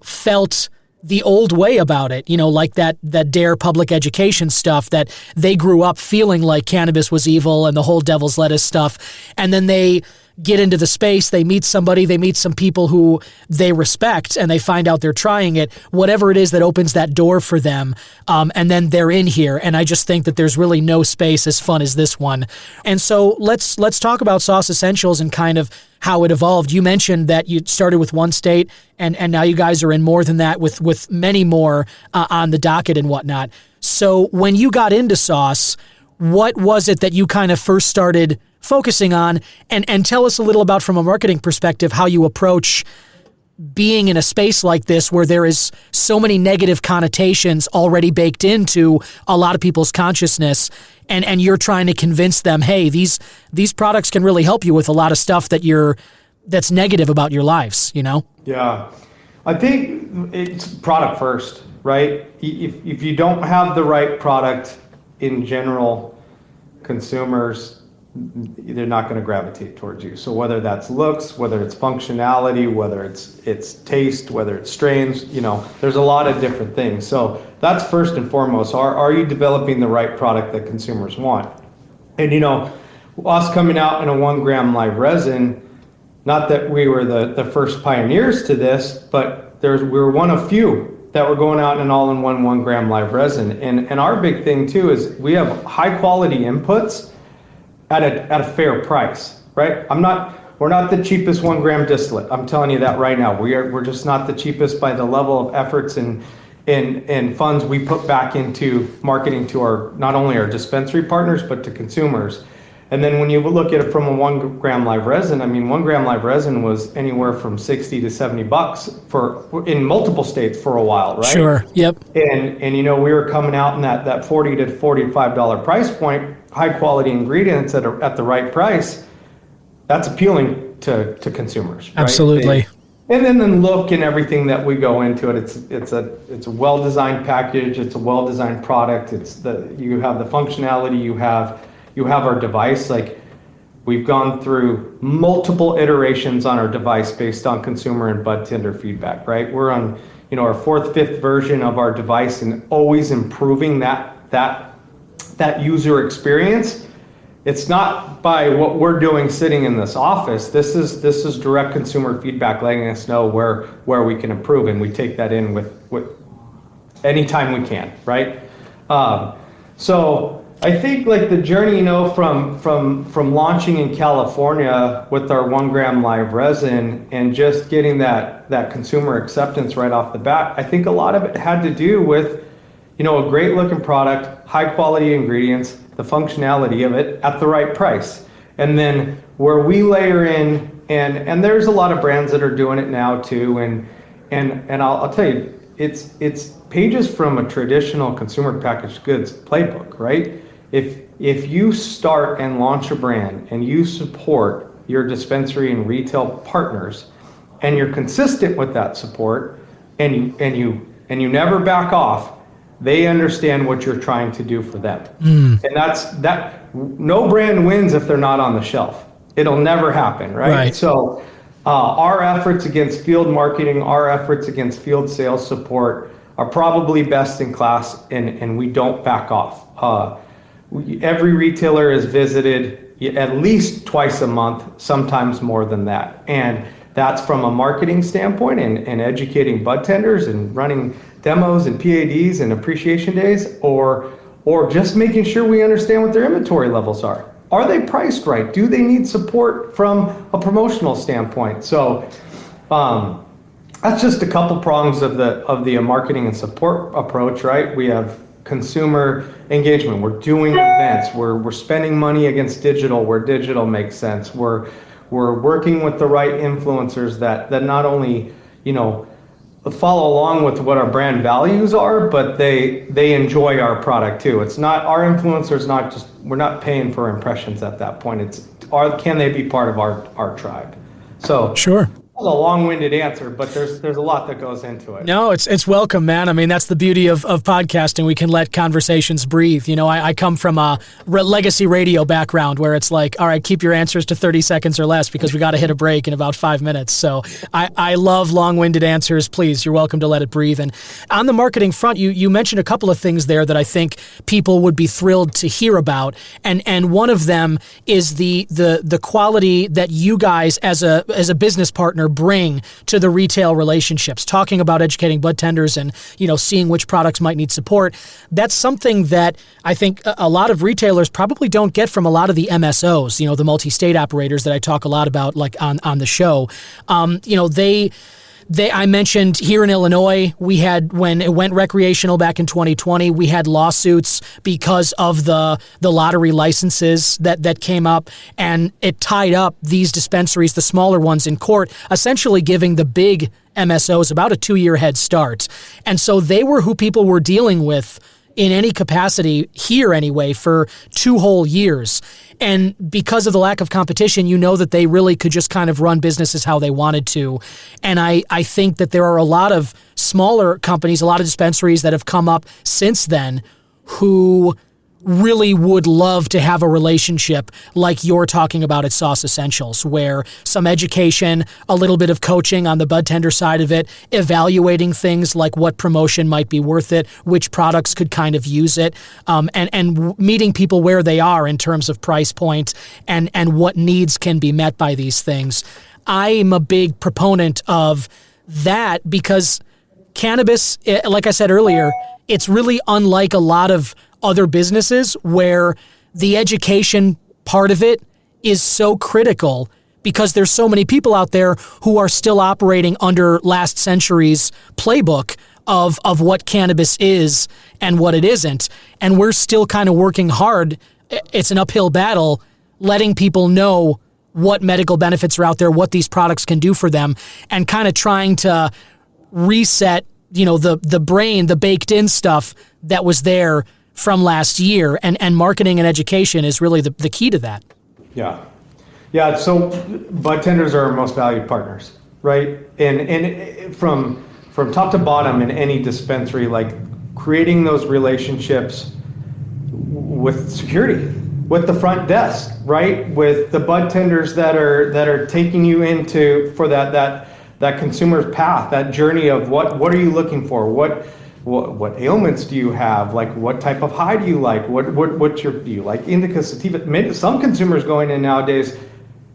felt the old way about it, like that DARE public education stuff, that they grew up feeling like cannabis was evil and the whole devil's lettuce stuff. And then they get into the space, they meet somebody, they meet some people who they respect, and they find out they're trying it, whatever it is that opens that door for them. And then they're in here. And I just think that there's really no space as fun as this one. And so let's talk about Sauce Essentials and kind of how it evolved. You mentioned that you started with 1 state, and now you guys are in more than that with many more on the docket and whatnot. So when you got into Sauce, what was it that you kind of first started focusing on? And tell us a little about, from a marketing perspective, how you approach being in a space like this where there is so many negative connotations already baked into a lot of people's consciousness, and you're trying to convince them, hey, these products can really help you with a lot of stuff that's negative about your lives, Yeah. I think it's product first, right? If you don't have the right product in general, consumers, they're not going to gravitate towards you. So whether that's looks, whether it's functionality, whether it's taste, whether it's strains, there's a lot of different things. So that's first and foremost. Are you developing the right product that consumers want? And us coming out in a 1 gram live resin, not that we were the first pioneers to this, but we were one of few that were going out in an all-in-one 1 gram live resin. And our big thing too is we have high quality inputs at a fair price, right? We're not the cheapest 1 gram distillate. I'm telling you that right now. We're just not the cheapest by the level of efforts and funds we put back into marketing to not only our dispensary partners, but to consumers. And then when you look at it from a 1 gram live resin, 1 gram live resin was anywhere from $60 to $70 in multiple states for a while, right? Sure. Yep. And we were coming out in that $40 to $45 price point, high quality ingredients at the right price. That's appealing to consumers, right? Absolutely. And then the look and everything that we go into it, it's a well-designed package, it's a well-designed product, you have the functionality, you have our device. Like, we've gone through multiple iterations on our device based on consumer and bud tender feedback, right? We're on, our 4th, 5th version of our device, and always improving that user experience. It's not by what we're doing sitting in this office. This is direct consumer feedback letting us know where we can improve, and we take that in with anytime we can, right? So I think like the journey, from launching in California with our 1 gram live resin and just getting that consumer acceptance right off the bat, I think a lot of it had to do with, a great looking product, high quality ingredients, the functionality of it at the right price. And then where we layer in, and there's a lot of brands that are doing it now too, and I'll tell you, it's pages from a traditional consumer packaged goods playbook, right? If you start and launch a brand and you support your dispensary and retail partners, and you're consistent with that support, and you never back off, they understand what you're trying to do for them. And no brand wins if they're not on the shelf. It'll never happen, right? So our efforts against field marketing, our efforts against field sales support are probably best in class, and we don't back off. Every retailer is visited at least twice a month, sometimes more than that. And that's from a marketing standpoint and educating bud tenders and running demos and PADs and appreciation days, or just making sure we understand what their inventory levels are. Are they priced right? Do they need support from a promotional standpoint? So that's just a couple prongs of the marketing and support approach, right? We have consumer engagement. We're doing events. We're spending money against digital where digital makes sense. We're working with the right influencers that not only, follow along with what our brand values are, but they enjoy our product too. It's not, our influencers not just, we're not paying for impressions at that point. Can they be part of our tribe? So sure. That was a long-winded answer, but there's a lot that goes into it. No, it's welcome, man. I mean, that's the beauty of podcasting. We can let conversations breathe. I come from a legacy radio background where it's like, all right, keep your answers to 30 seconds or less because we got to hit a break in about 5 minutes. So I love long-winded answers. Please, you're welcome to let it breathe. And on the marketing front, you mentioned a couple of things there that I think people would be thrilled to hear about. And one of them is the quality that you guys as a business partner bring to the retail relationships, talking about educating bud tenders and, seeing which products might need support. That's something that I think a lot of retailers probably don't get from a lot of the MSOs, the multi-state operators that I talk a lot about, like on the show. I mentioned here in Illinois, we had, when it went recreational back in 2020, we had lawsuits because of the lottery licenses that came up, and it tied up these dispensaries, the smaller ones, in court, essentially giving the big MSOs about a 2-year head start. And so they were who people were dealing with in any capacity here anyway for 2 whole years. And because of the lack of competition, that they really could just kind of run businesses how they wanted to. And I think that there are a lot of smaller companies, a lot of dispensaries that have come up since then who really would love to have a relationship like you're talking about at Sauce Essentials, where some education, a little bit of coaching on the bud tender side of it, evaluating things like what promotion might be worth it, which products could kind of use it, and meeting people where they are in terms of price point and what needs can be met by these things. I'm a big proponent of that because cannabis, like I said earlier, it's really unlike a lot of other businesses where the education part of it is so critical because there's so many people out there who are still operating under last century's playbook of what cannabis is and what it isn't. And we're still kind of working hard. It's an uphill battle, letting people know what medical benefits are out there, what these products can do for them, and kind of trying to reset, the brain, the baked in stuff that was there from last year, and marketing and education is really the key to that. Yeah. So bud tenders are our most valued partners, right? And from top to bottom in any dispensary, like creating those relationships with security, with the front desk, right? With the bud tenders that are taking you into for that consumer's path, that journey of what are you looking for? What ailments do you have? Like, what type of high do you like? Do you like indica, sativa? Some consumers going in nowadays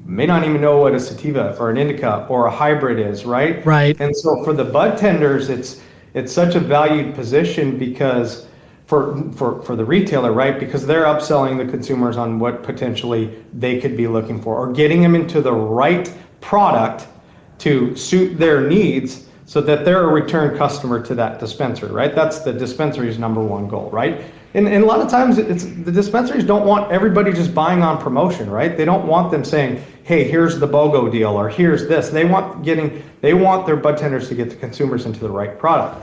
may not even know what a sativa or an indica or a hybrid is, right? Right. And so for the bud tenders, it's such a valued position because for the retailer, right? Because they're upselling the consumers on what potentially they could be looking for, or getting them into the right product to suit their needs, so that they're a return customer to that dispensary, right? That's the dispensary's number one goal, right? And a lot of times it's the dispensaries don't want everybody just buying on promotion, right? They don't want them saying, hey, here's the BOGO deal, or here's this. They want their bud tenders to get the consumers into the right product.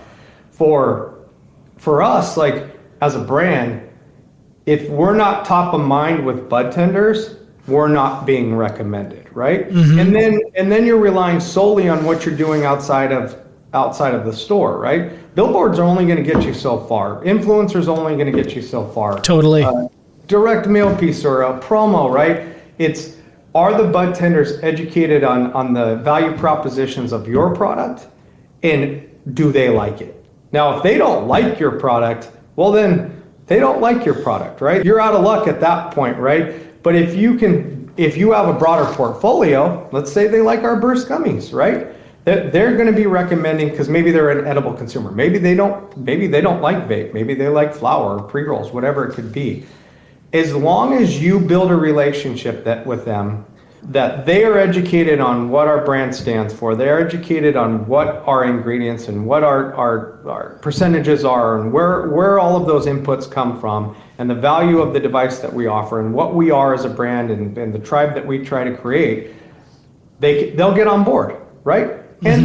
For us, like as a brand, if we're not top of mind with bud tenders, we're not being recommended, right? Mm-hmm. And then you're relying solely on what you're doing outside of outside of the store, right? Billboards are only going to get you so far. Influencers are only going to get you so far. Totally. Direct mail piece or a promo, right? It's, are the bud tenders educated on the value propositions of your product, and do they like it? Now, if they don't like your product, well then they don't like your product, right? You're out of luck at that point, right? But if you have a broader portfolio, let's say they like our burst gummies, right? They're going to be recommending, because maybe they're an edible consumer. Maybe they don't like vape. Maybe they like flower or pre-rolls, whatever it could be. As long as you build a relationship with them, that they are educated on what our brand stands for, they're educated on what our ingredients and what our percentages are, and where all of those inputs come from, and the value of the device that we offer, and what we are as a brand, and the tribe that we try to create, they'll get on board, right? And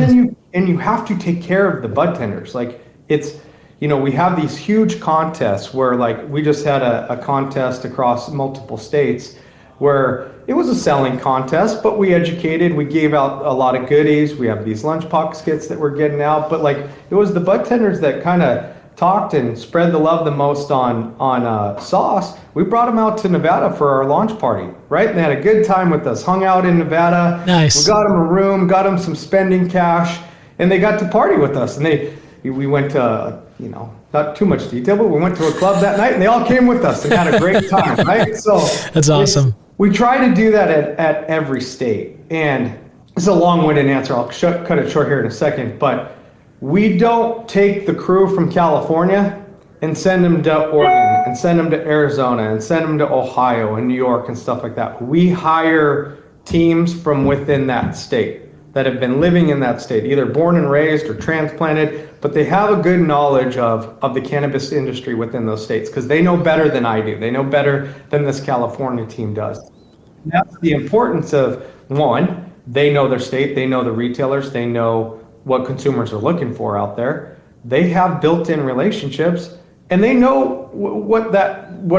then you have to take care of the bud tenders. Like, it's, we have these huge contests where, like, we just had a contest across multiple states where it was a selling contest, but we educated, we gave out a lot of goodies. We have these lunch pockets that we're getting out, but like, it was the bud tenders that kind of talked and spread the love the most on sauce. We brought them out to Nevada for our launch party, right? And they had a good time with us, hung out in Nevada. Nice. We got them a room, got them some spending cash, and they got to party with us. And we went to, not too much detail, but we went to a club that night, and they all came with us and had a great time, right? So that's awesome. We try to do that at every state. And it's a long-winded answer. I'll cut it short here in a second, but we don't take the crew from California and send them to Oregon and send them to Arizona and send them to Ohio and New York and stuff like that. We hire teams from within that state that have been living in that state, either born and raised or transplanted, but they have a good knowledge of the cannabis industry within those states, because they know better than I do. They know better than this California team does. And that's the importance of, one, they know their state, they know the retailers, they know what consumers are looking for out there. They have built-in relationships, and they know what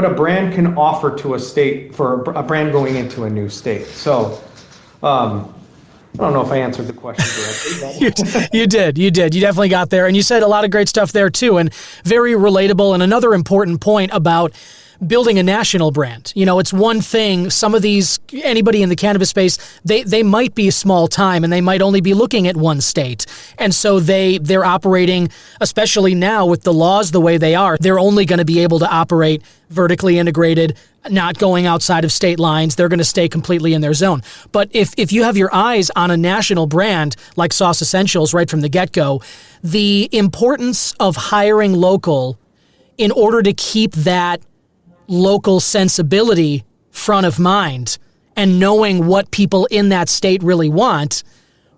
a brand can offer to a state for a brand going into a new state. So, I don't know if I answered the question directly. You did. You definitely got there. And you said a lot of great stuff there too, and very relatable. And another important point about building a national brand. It's one thing, some of these, anybody in the cannabis space, they might be small time and they might only be looking at one state. And so they're operating, especially now with the laws the way they are, they're only going to be able to operate vertically integrated, not going outside of state lines. They're going to stay completely in their zone. But if you have your eyes on a national brand like Sauce Essentials right from the get-go, the importance of hiring local in order to keep that local sensibility front of mind and knowing what people in that state really want.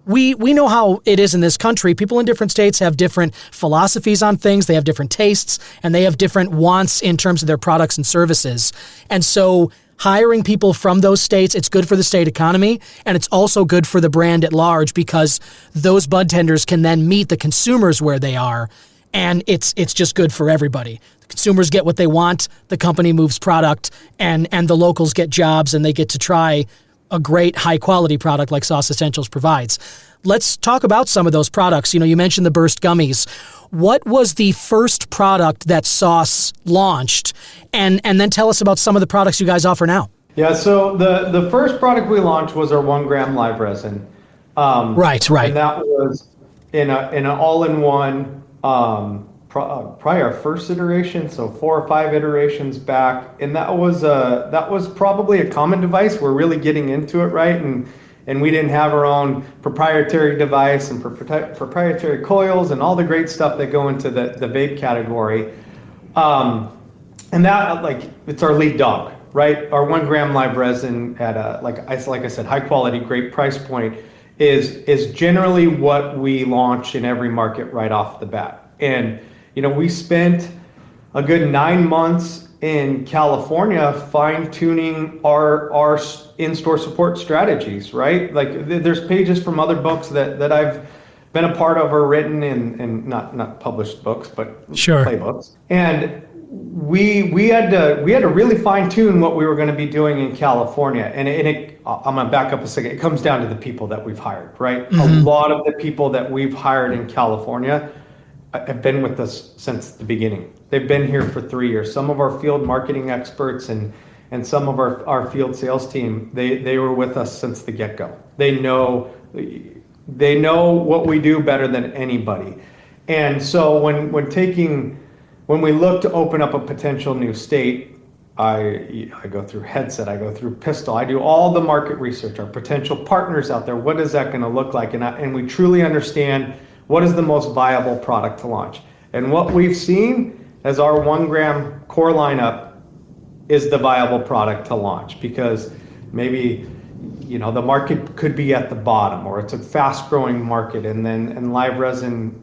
We know how it is in this country. People in different states have different philosophies on things. They have different tastes, and they have different wants in terms of their products and services. And so hiring people from those states, it's good for the state economy, and it's also good for the brand at large, because those bud tenders can then meet the consumers where they are, and it's just good for everybody. The consumers get what they want, the company moves product, and the locals get jobs, and they get to try a great high-quality product like Sauce Essentials provides. Let's talk about some of those products. You mentioned the Burst Gummies. What was the first product that Sauce launched? And then tell us about some of the products you guys offer now. Yeah, so the first product we launched was our 1 gram live resin. Right. And that was in an all-in-one, probably our first iteration, so 4 or 5 iterations back, and that was probably a common device. We're really getting into it, right? And we didn't have our own proprietary device and proprietary coils and all the great stuff that go into the vape category. And that, like, it's our lead dog, right? Our 1 gram live resin at a, like I said, high quality, great price point is generally what we launch in every market right off the bat. And we spent a good 9 months in California fine-tuning our in-store support strategies, right? Like, there's pages from other books that I've been a part of or written in not published books, but sure, playbooks. And we had to really fine tune what we were going to be doing in California, and I'm going to back up a second. It comes down to the people that we've hired, right? A lot of the people that we've hired in California have been with us since the beginning. They've been here for 3 years. Some of our field marketing experts and some of our field sales team, they were with us since the get-go. They know what we do better than anybody. And so when we look to open up a potential new state, I go through Headset, I go through Pistol, I do all the market research, our potential partners out there, what is that going to look like? And we truly understand what is the most viable product to launch. And what we've seen as our 1 gram core lineup is the viable product to launch, because maybe the market could be at the bottom, or it's a fast growing market, and live resin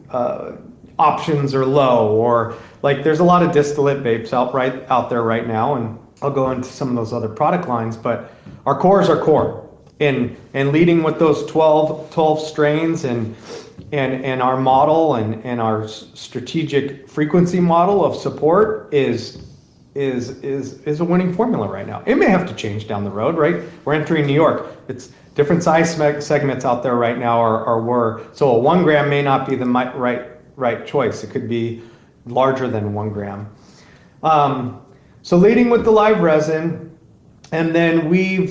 options are low, or like there's a lot of distillate vapes out there right now, and I'll go into some of those other product lines, but our cores are core, and leading with those 12 strains and our model and our strategic frequency model of support is a winning formula right now. It may have to change down the road, right? We're entering New York. It's different size segments out there right now so a 1 gram may not be the right choice. It could be larger than 1 gram. So leading with the live resin, and then we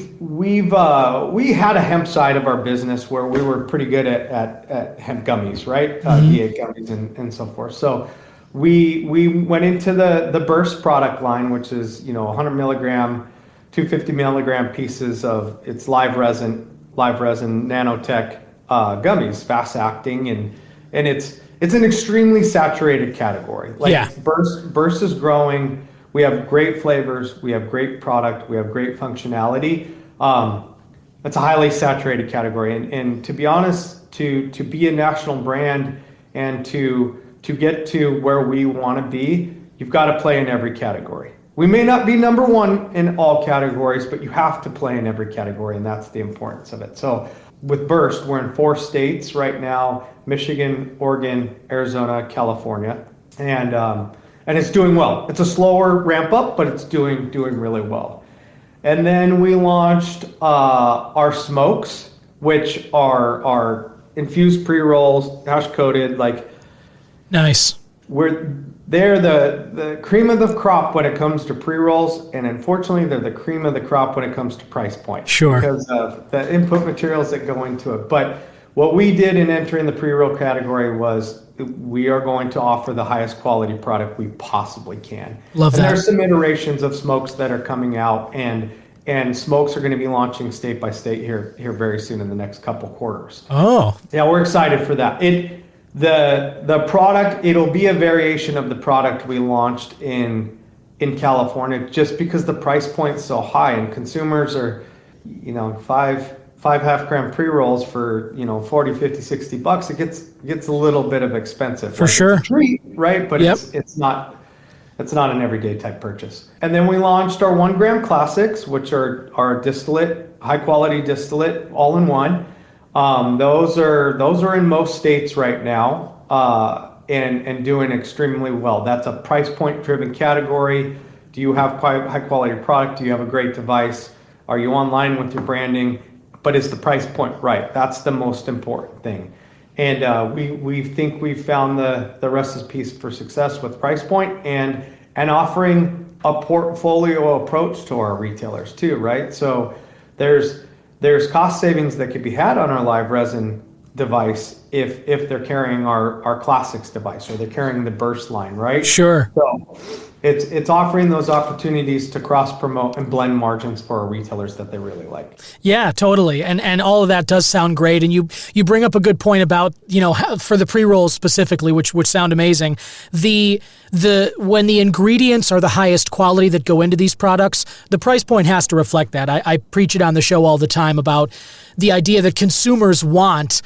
had a hemp side of our business where we were pretty good at hemp gummies, right? D8 gummies and so forth. So we went into the Burst product line, which is 100 milligram, 250 milligram pieces of its live resin nanotech gummies, fast acting, and it's an extremely saturated category. Burst is growing. We have great flavors. We have great product. We have great functionality. It's a highly saturated category. And to be honest, to be a national brand and to get to where we want to be, you've got to play in every category. We may not be number one in all categories, but you have to play in every category, and that's the importance of it. So with Burst, we're in 4 states right now: Michigan, Oregon, Arizona, California, and it's doing well. It's a slower ramp up, but it's doing really well. And then we launched our smokes, which are infused pre-rolls, hash coated, nice. They're the cream of the crop when it comes to pre-rolls, and unfortunately they're the cream of the crop when it comes to price point. Sure. Because of the input materials that go into it. But what we did in entering the pre-roll category was we are going to offer the highest quality product we possibly can. Love that. And there's some iterations of smokes that are coming out, and smokes are going to be launching state by state here very soon in the next couple quarters. Oh. Yeah, we're excited for that. The product, it'll be a variation of the product we launched in California, just because the price point's so high, and consumers are, five half-gram pre-rolls for 40, 50, $60. It gets a little bit of expensive. For sure. It's a treat, right? But yep. it's not an everyday type purchase. And then we launched our 1 gram classics, which are our distillate, high quality distillate, all in one. Those are in most states right now, and doing extremely well. That's a price point driven category. Do you have high quality product? Do you have a great device? Are you online with your branding? But is the price point right? That's the most important thing. And we think we've found the recipe for success with price point and offering a portfolio approach to our retailers too, right? So there's cost savings that could be had on our live resin device if they're carrying our classics device, or they're carrying the Burst line, right? Sure. So it's offering those opportunities to cross promote and blend margins for our retailers that they really like. Yeah, totally. And all of that does sound great. And you bring up a good point about, for the pre-rolls specifically, which sound amazing. When the ingredients are the highest quality that go into these products, the price point has to reflect that. I preach it on the show all the time about the idea that consumers want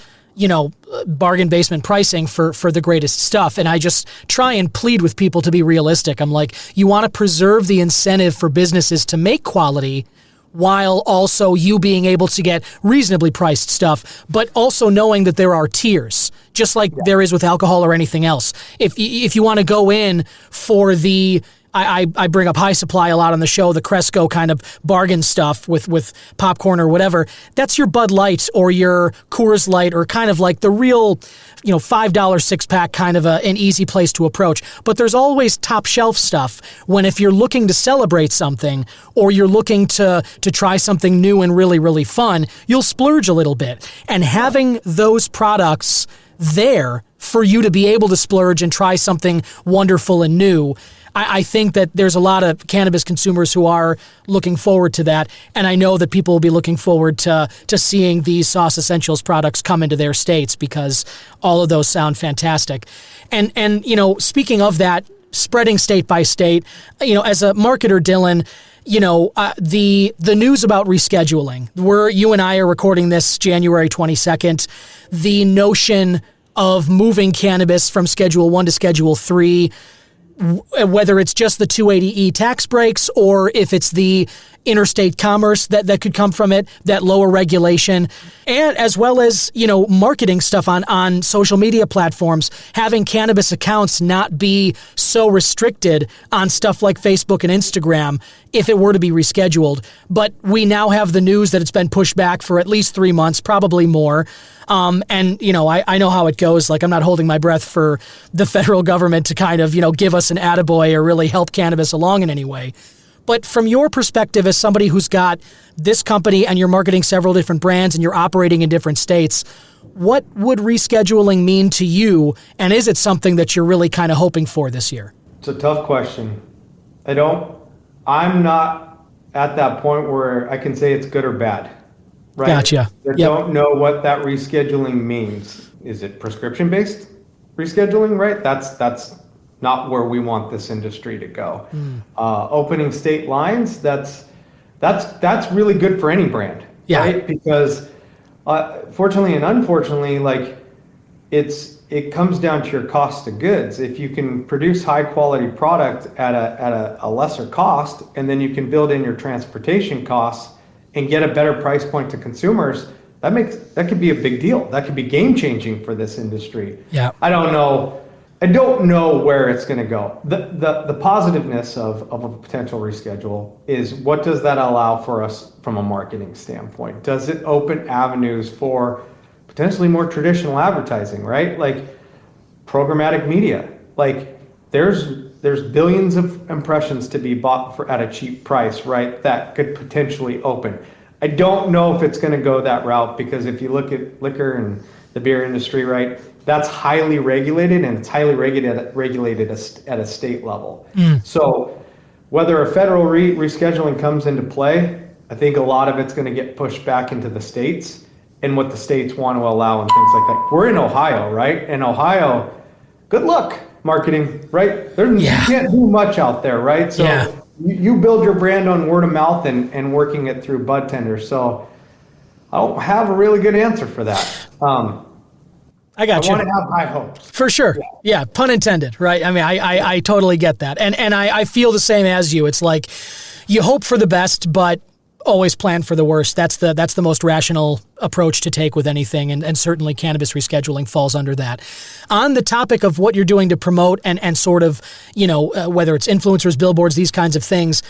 bargain basement pricing for the greatest stuff. And I just try and plead with people to be realistic. I'm like, you want to preserve the incentive for businesses to make quality while also you being able to get reasonably priced stuff, but also knowing that there are tiers, just like there is with alcohol or anything else. If you want to go in for the I bring up High Supply a lot on the show, the Cresco kind of bargain stuff with popcorn or whatever. That's your Bud Light or your Coors Light, or kind of like the real, $5 six-pack kind of an easy place to approach. But there's always top shelf stuff when, if you're looking to celebrate something or you're looking to try something new and really, really fun, you'll splurge a little bit. And having those products there for you to be able to splurge and try something wonderful and new, I think that there's a lot of cannabis consumers who are looking forward to that. And I know that people will be looking forward to seeing these Sauce Essentials products come into their states, because all of those sound fantastic. And speaking of that, spreading state by state, as a marketer, Dylan, the news about rescheduling, you and I are recording this January 22nd, the notion of moving cannabis from Schedule 1 to Schedule 3, whether it's just the 280E tax breaks or if it's the interstate commerce that could come from it, that lower regulation, and as well as, marketing stuff on social media platforms, having cannabis accounts not be so restricted on stuff like Facebook and Instagram if it were to be rescheduled. But we now have the news that it's been pushed back for at least 3 months, probably more. I know how it goes. Like, I'm not holding my breath for the federal government to kind of, give us an attaboy or really help cannabis along in any way. But from your perspective, as somebody who's got this company and you're marketing several different brands and you're operating in different states, what would rescheduling mean to you? And is it something that you're really kind of hoping for this year? It's a tough question. I'm not at that point where I can say it's good or bad. Right? Gotcha. I don't know what that rescheduling means. Is it prescription-based rescheduling, right? That's not where we want this industry to go. Opening state lines, that's really good for any brand, right? Because fortunately and unfortunately, it comes down to your cost of goods. If you can produce high quality product at a lesser cost, and then you can build in your transportation costs and get a better price point to consumers, that could be a big deal. That could be game changing for this industry. Yeah. I don't know where it's going to go. The positiveness of a potential reschedule is, what does that allow for us from a marketing standpoint? Does it open avenues for potentially more traditional advertising, right? Like programmatic media. Like there's billions of impressions to be bought at a cheap price, right? That could potentially open. I don't know if it's going to go that route, because if you look at liquor and the beer industry, right, that's highly regulated, and it's highly regulated at a state level. So whether a federal rescheduling comes into play, I think a lot of it's going to get pushed back into the states and what the states want to allow and things like that. We're in Ohio, right? In Ohio, good luck marketing, right? You can't do much out there, right? So you build your brand on word of mouth and working it through bud tenders. So I don't have a really good answer for that. I got you. I want to have high hopes. For sure. Yeah, pun intended, right? I mean, I totally get that. And I feel the same as you. It's like you hope for the best, but always plan for the worst. That's the most rational approach to take with anything, and certainly cannabis rescheduling falls under that. On the topic of what you're doing to promote and sort of, whether it's influencers, billboards, these kinds of things,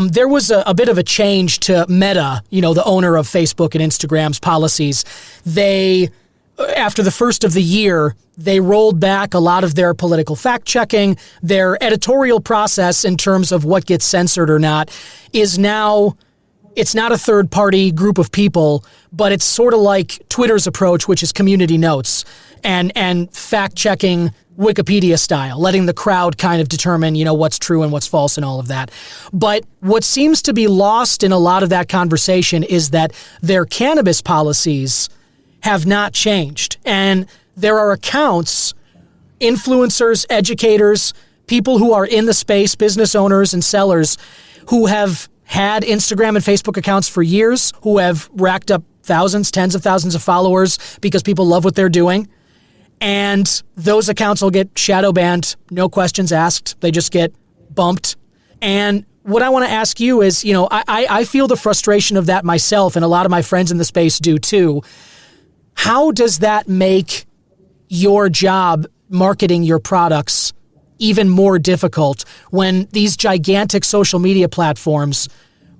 there was a bit of a change to Meta, the owner of Facebook and Instagram's policies. After the first of the year, they rolled back a lot of their political fact-checking. Their editorial process in terms of what gets censored or not is now, it's not a third-party group of people, but it's sort of like Twitter's approach, which is community notes and fact-checking Wikipedia style, letting the crowd kind of determine, what's true and what's false and all of that. But what seems to be lost in a lot of that conversation is that their cannabis policies have not changed. And there are accounts, influencers, educators, people who are in the space, business owners and sellers, who have had Instagram and Facebook accounts for years, who have racked up thousands, tens of thousands of followers because people love what they're doing. And those accounts will get shadow banned, no questions asked. They just get bumped. And what I want to ask you is, I feel the frustration of that myself, and a lot of my friends in the space do too. How does that make your job marketing your products even more difficult when these gigantic social media platforms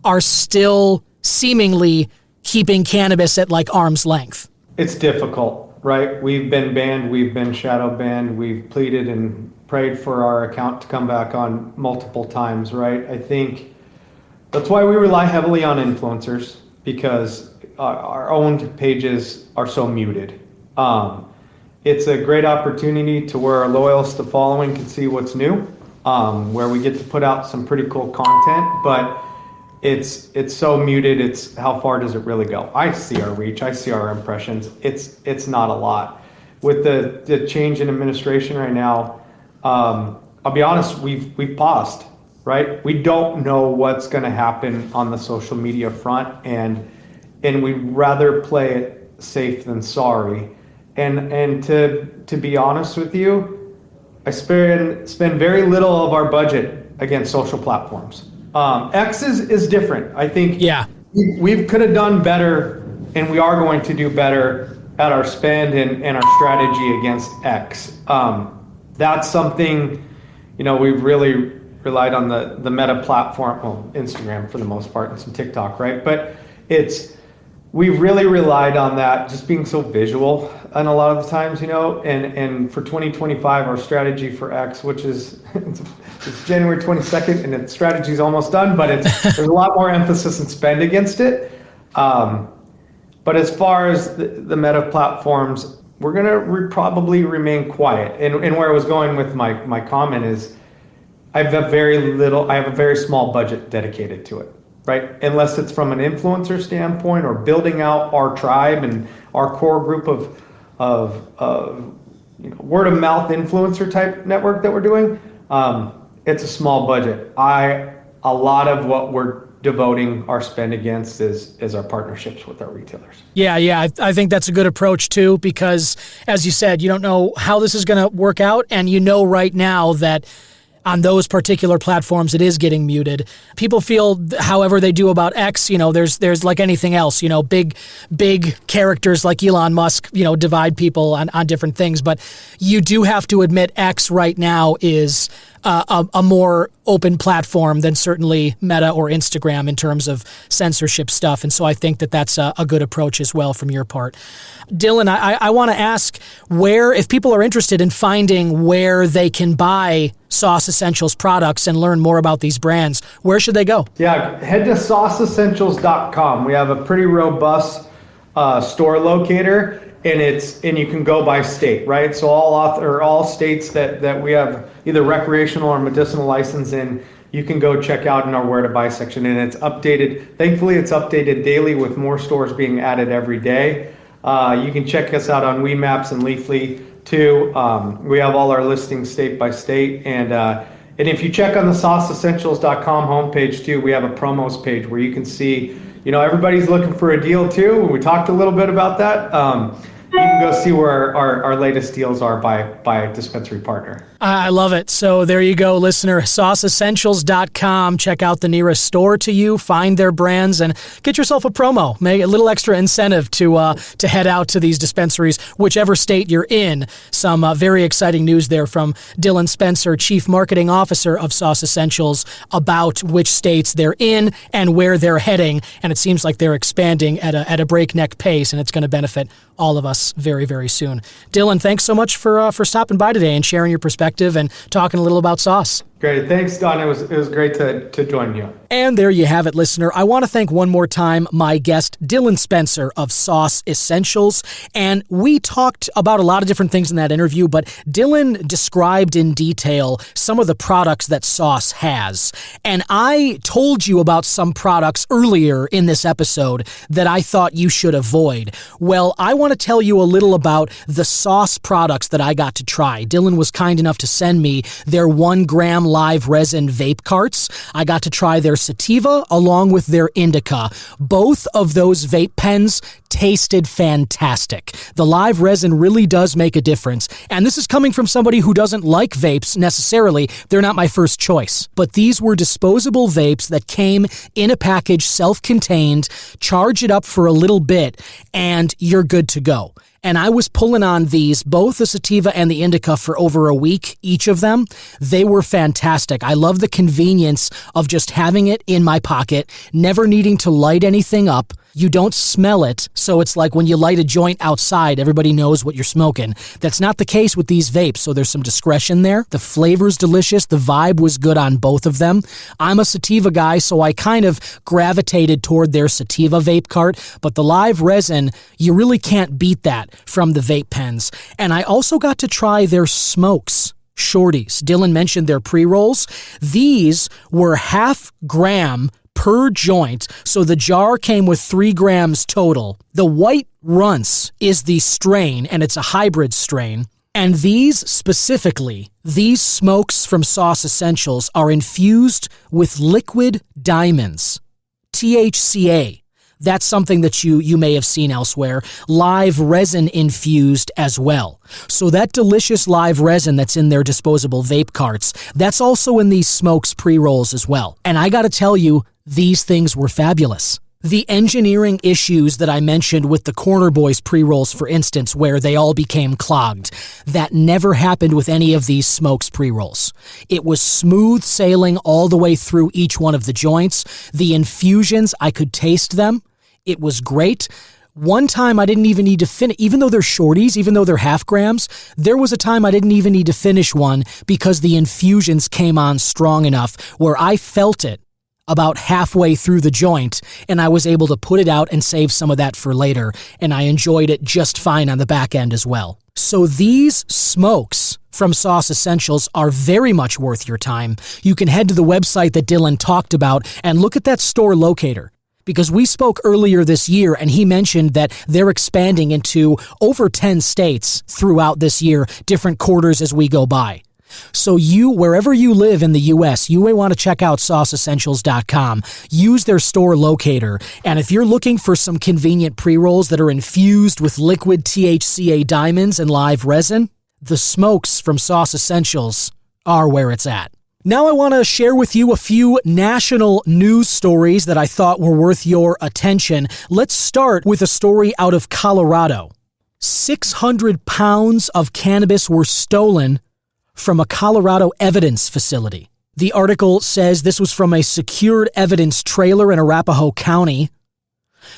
are still seemingly keeping cannabis at like arm's length? It's difficult, right? We've been banned, we've been shadow banned, we've pleaded and prayed for our account to come back on multiple times, right? I think that's why we rely heavily on influencers, because our own pages are so muted. It's a great opportunity to where our loyalist following can see what's new, where we get to put out some pretty cool content, but it's so muted. It's how far does it really go? I see our reach, I see our impressions. It's not a lot. With the change in administration right now, I'll be honest, we've paused, right? We don't know what's going to happen on the social media front, and we'd rather play it safe than sorry. And to be honest with you, I spend very little of our budget against social platforms. X is different. I think we could have done better, and we are going to do better at our spend and our strategy against X. That's something, we've really relied on the Meta platform, well, Instagram for the most part, and some TikTok, right? But we've really relied on that just being so visual, and a lot of the times, and for 2025, our strategy for X, which is it's January 22nd, and its strategy is almost done, but there's a lot more emphasis and spend against it. But as far as the Meta platforms, we're going to probably remain quiet. And where I was going with my comment is I have a very small budget dedicated to it, right? Unless it's from an influencer standpoint or building out our tribe and our core group of word of mouth influencer type network that we're doing. It's a small budget. A lot of what we're devoting our spend against is our partnerships with our retailers. Yeah. I think that's a good approach too, because as you said, you don't know how this is going to work out. And right now that on those particular platforms, it is getting muted. People feel however they do about X, there's like anything else, big characters like Elon Musk, divide people on different things. But you do have to admit X right now is a more open platform than certainly Meta or Instagram in terms of censorship stuff. And so I think that that's a good approach as well from your part. Dylan, I want to ask if people are interested in finding where they can buy Sauce Essentials products and learn more about these brands, where should they go? Yeah, head to sauceessentials.com. We have a pretty robust store locator, and you can go by state, right? So all states that we have either recreational or medicinal license in, you can go check out in our where to buy section, and it's updated. Thankfully, it's updated daily with more stores being added every day. You can check us out on WeMaps and Leafly too. We have all our listings state by state, and if you check on the sauceessentials.com homepage too, we have a promos page where you can see, everybody's looking for a deal too. We talked a little bit about that. You can go see where our latest deals are by dispensary partner. I love it. So there you go, listener. SauceEssentials.com. Check out the nearest store to you, find their brands, and get yourself a promo. Make a little extra incentive to head out to these dispensaries, whichever state you're in. Some very exciting news there from Dylan Spencer, Chief Marketing Officer of Sauce Essentials, about which states they're in and where they're heading. And it seems like they're expanding at a breakneck pace, and it's going to benefit all of us very, very soon. Dylan, thanks so much for stopping by today and sharing your perspective and talking a little about Sauce. Great. Thanks, Don. It was great to join you. And there you have it, listener. I want to thank one more time my guest, Dylan Spencer of Sauce Essentials. And we talked about a lot of different things in that interview, but Dylan described in detail some of the products that Sauce has. And I told you about some products earlier in this episode that I thought you should avoid. Well, I want to tell you a little about the Sauce products that I got to try. Dylan was kind enough to send me their 1 gram live resin vape carts. I got to try their sativa along with their indica. Both of those vape pens tasted fantastic. The live resin really does make a difference. And this is coming from somebody who doesn't like vapes necessarily. They're not my first choice. But these were disposable vapes that came in a package, self-contained, charge it up for a little bit, and you're good to go. And I was pulling on these, both the sativa and the indica, for over a week, each of them. They were fantastic. I love the convenience of just having it in my pocket, never needing to light anything up. You don't smell it, so it's like when you light a joint outside, everybody knows what you're smoking. That's not the case with these vapes, so there's some discretion there. The flavor's delicious. The vibe was good on both of them. I'm a sativa guy, so I kind of gravitated toward their sativa vape cart, but the live resin, you really can't beat that from the vape pens. And I also got to try their smokes. Shorties. Dylan mentioned their pre-rolls. These were half gram per joint, so the jar came with 3 grams total. The White Runts is the strain, and it's a hybrid strain. And these specifically, these smokes from Sauce Essentials are infused with liquid diamonds, THCA. That's something that you may have seen elsewhere. Live resin infused as well. So that delicious live resin that's in their disposable vape carts, that's also in these smokes pre-rolls as well. And I gotta tell you, these things were fabulous. The engineering issues that I mentioned with the Corner Boys pre-rolls, for instance, where they all became clogged, that never happened with any of these smokes pre-rolls. It was smooth sailing all the way through each one of the joints. The infusions, I could taste them. It was great. One time I didn't even need to finish, even though they're shorties, even though they're half grams, there was a time I didn't even need to finish one because the infusions came on strong enough where I felt it about halfway through the joint, and I was able to put it out and save some of that for later, and I enjoyed it just fine on the back end as well. So these smokes from Sauce Essentials are very much worth your time. You can head to the website that Dylan talked about and look at that store locator, because we spoke earlier this year and he mentioned that they're expanding into over 10 states throughout this year, different quarters as we go by. So you, wherever you live in the U.S., you may want to check out sauceessentials.com. Use their store locator. And if you're looking for some convenient pre-rolls that are infused with liquid THCA diamonds and live resin, the smokes from Sauce Essentials are where it's at. Now I want to share with you a few national news stories that I thought were worth your attention. Let's start with a story out of Colorado. 600 pounds of cannabis were stolen from a Colorado evidence facility. The article says this was from a secured evidence trailer in Arapahoe County.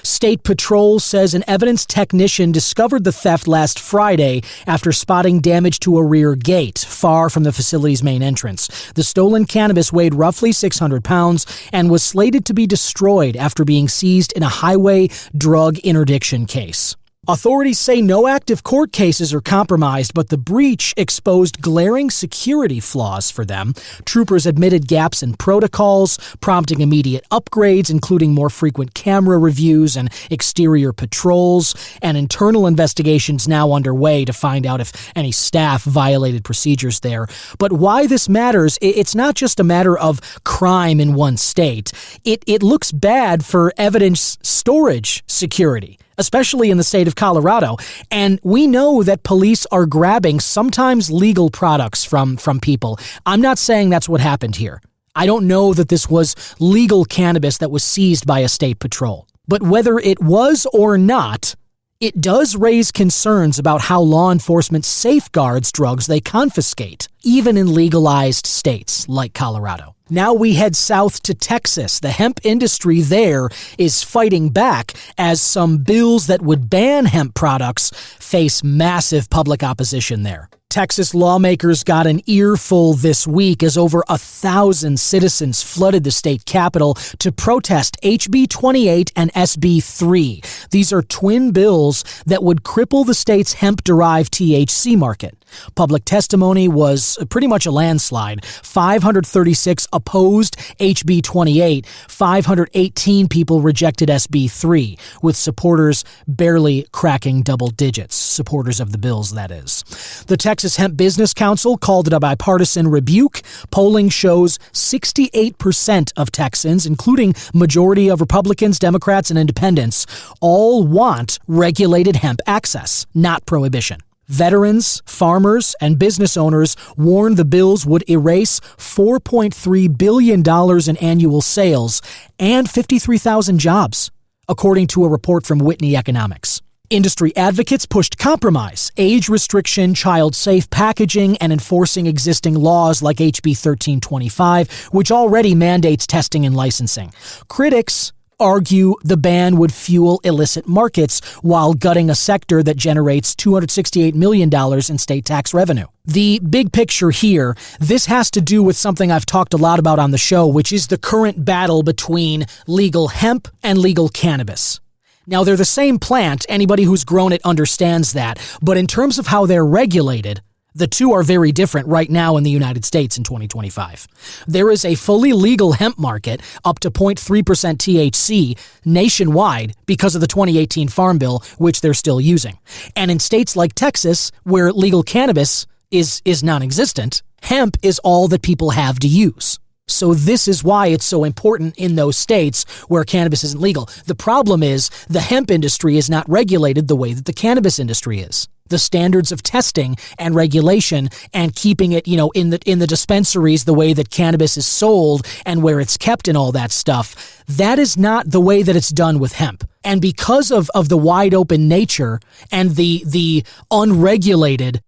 State Patrol says an evidence technician discovered the theft last Friday after spotting damage to a rear gate far from the facility's main entrance. The stolen cannabis weighed roughly 600 pounds and was slated to be destroyed after being seized in a highway drug interdiction case. Authorities say no active court cases are compromised, but the breach exposed glaring security flaws for them. Troopers admitted gaps in protocols, prompting immediate upgrades, including more frequent camera reviews and exterior patrols, and internal investigations now underway to find out if any staff violated procedures there. But why this matters, it's not just a matter of crime in one state. It looks bad for evidence storage security, especially in the state of Colorado. And we know that police are grabbing sometimes legal products from people. I'm not saying that's what happened here. I don't know that this was legal cannabis that was seized by a state patrol. But whether it was or not, it does raise concerns about how law enforcement safeguards drugs they confiscate, even in legalized states like Colorado. Now we head south to Texas. The hemp industry there is fighting back as some bills that would ban hemp products face massive public opposition there. Texas lawmakers got an earful this week as over 1,000 citizens flooded the state capitol to protest HB 28 and SB 3. These are twin bills that would cripple the state's hemp-derived THC market. Public testimony was pretty much a landslide. 536 opposed HB 28, 518 people rejected SB 3, with supporters barely cracking double digits. Supporters of the bills, that is. The Texas Hemp Business Council called it a bipartisan rebuke. Polling shows 68% of Texans, including majority of Republicans, Democrats, and independents, all want regulated hemp access, not prohibition. Veterans, farmers, and business owners warned the bills would erase $4.3 billion in annual sales and 53,000 jobs, according to a report from Whitney Economics. Industry advocates pushed compromise, age restriction, child-safe packaging, and enforcing existing laws like HB 1325, which already mandates testing and licensing. Critics argue the ban would fuel illicit markets while gutting a sector that generates $268 million in state tax revenue. The big picture here, this has to do with something I've talked a lot about on the show, which is the current battle between legal hemp and legal cannabis. Now, they're the same plant. Anybody who's grown it understands that. But in terms of how they're regulated, the two are very different right now in the United States in 2025. There is a fully legal hemp market up to 0.3% THC nationwide because of the 2018 Farm Bill, which they're still using. And in states like Texas, where legal cannabis is non-existent, hemp is all that people have to use. So this is why it's so important in those states where cannabis isn't legal. The problem is the hemp industry is not regulated the way that the cannabis industry is. The standards of testing and regulation and keeping it, in the dispensaries the way that cannabis is sold and where it's kept and all that stuff, that is not the way that it's done with hemp. And because of the wide open nature and the unregulated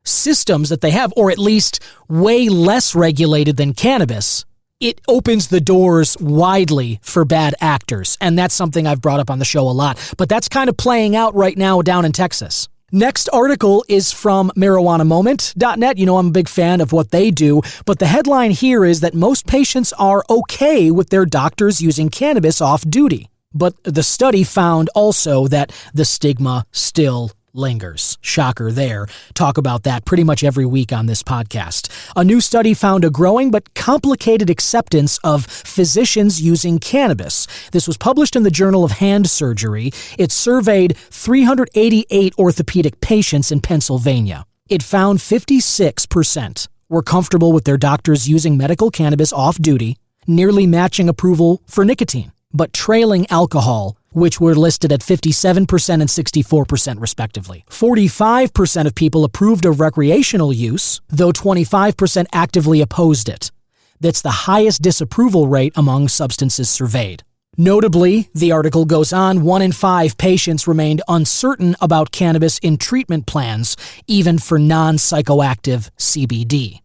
systems that they have, or at least way less regulated than cannabis, it opens the doors widely for bad actors. And that's something I've brought up on the show a lot. But that's kind of playing out right now down in Texas. Next article is from marijuanamoment.net. I'm a big fan of what they do, but the headline here is that most patients are okay with their doctors using cannabis off duty. But the study found also that the stigma still lingers. Shocker there. Talk about that pretty much every week on this podcast. A new study found a growing but complicated acceptance of physicians using cannabis. This was published in the Journal of Hand Surgery. It surveyed 388 orthopedic patients in Pennsylvania. It found 56% were comfortable with their doctors using medical cannabis off duty, nearly matching approval for nicotine, but trailing alcohol, which were listed at 57% and 64% respectively. 45% of people approved of recreational use, though 25% actively opposed it. That's the highest disapproval rate among substances surveyed. Notably, the article goes on, 1 in 5 patients remained uncertain about cannabis in treatment plans, even for non-psychoactive CBD.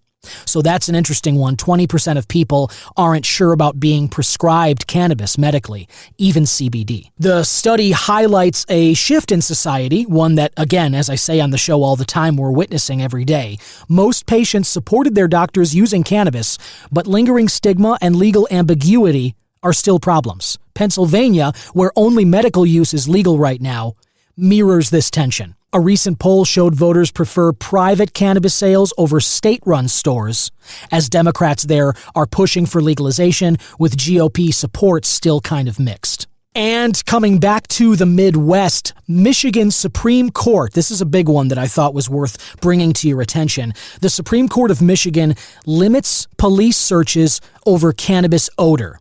So that's an interesting one. 20% of people aren't sure about being prescribed cannabis medically, even CBD. The study highlights a shift in society, one that, again, as I say on the show all the time, we're witnessing every day. Most patients supported their doctors using cannabis, but lingering stigma and legal ambiguity are still problems. Pennsylvania, where only medical use is legal right now, mirrors this tension. A recent poll showed voters prefer private cannabis sales over state-run stores, as Democrats there are pushing for legalization, with GOP support still kind of mixed. And coming back to the Midwest, Michigan's Supreme Court, this is a big one that I thought was worth bringing to your attention. The Supreme Court of Michigan limits police searches over cannabis odor.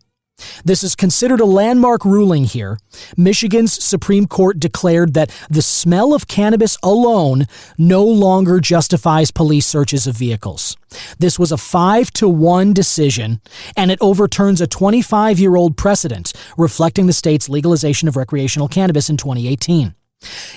This is considered a landmark ruling here. Michigan's Supreme Court declared that the smell of cannabis alone no longer justifies police searches of vehicles. This was a 5-1 decision, and it overturns a 25-year-old precedent reflecting the state's legalization of recreational cannabis in 2018.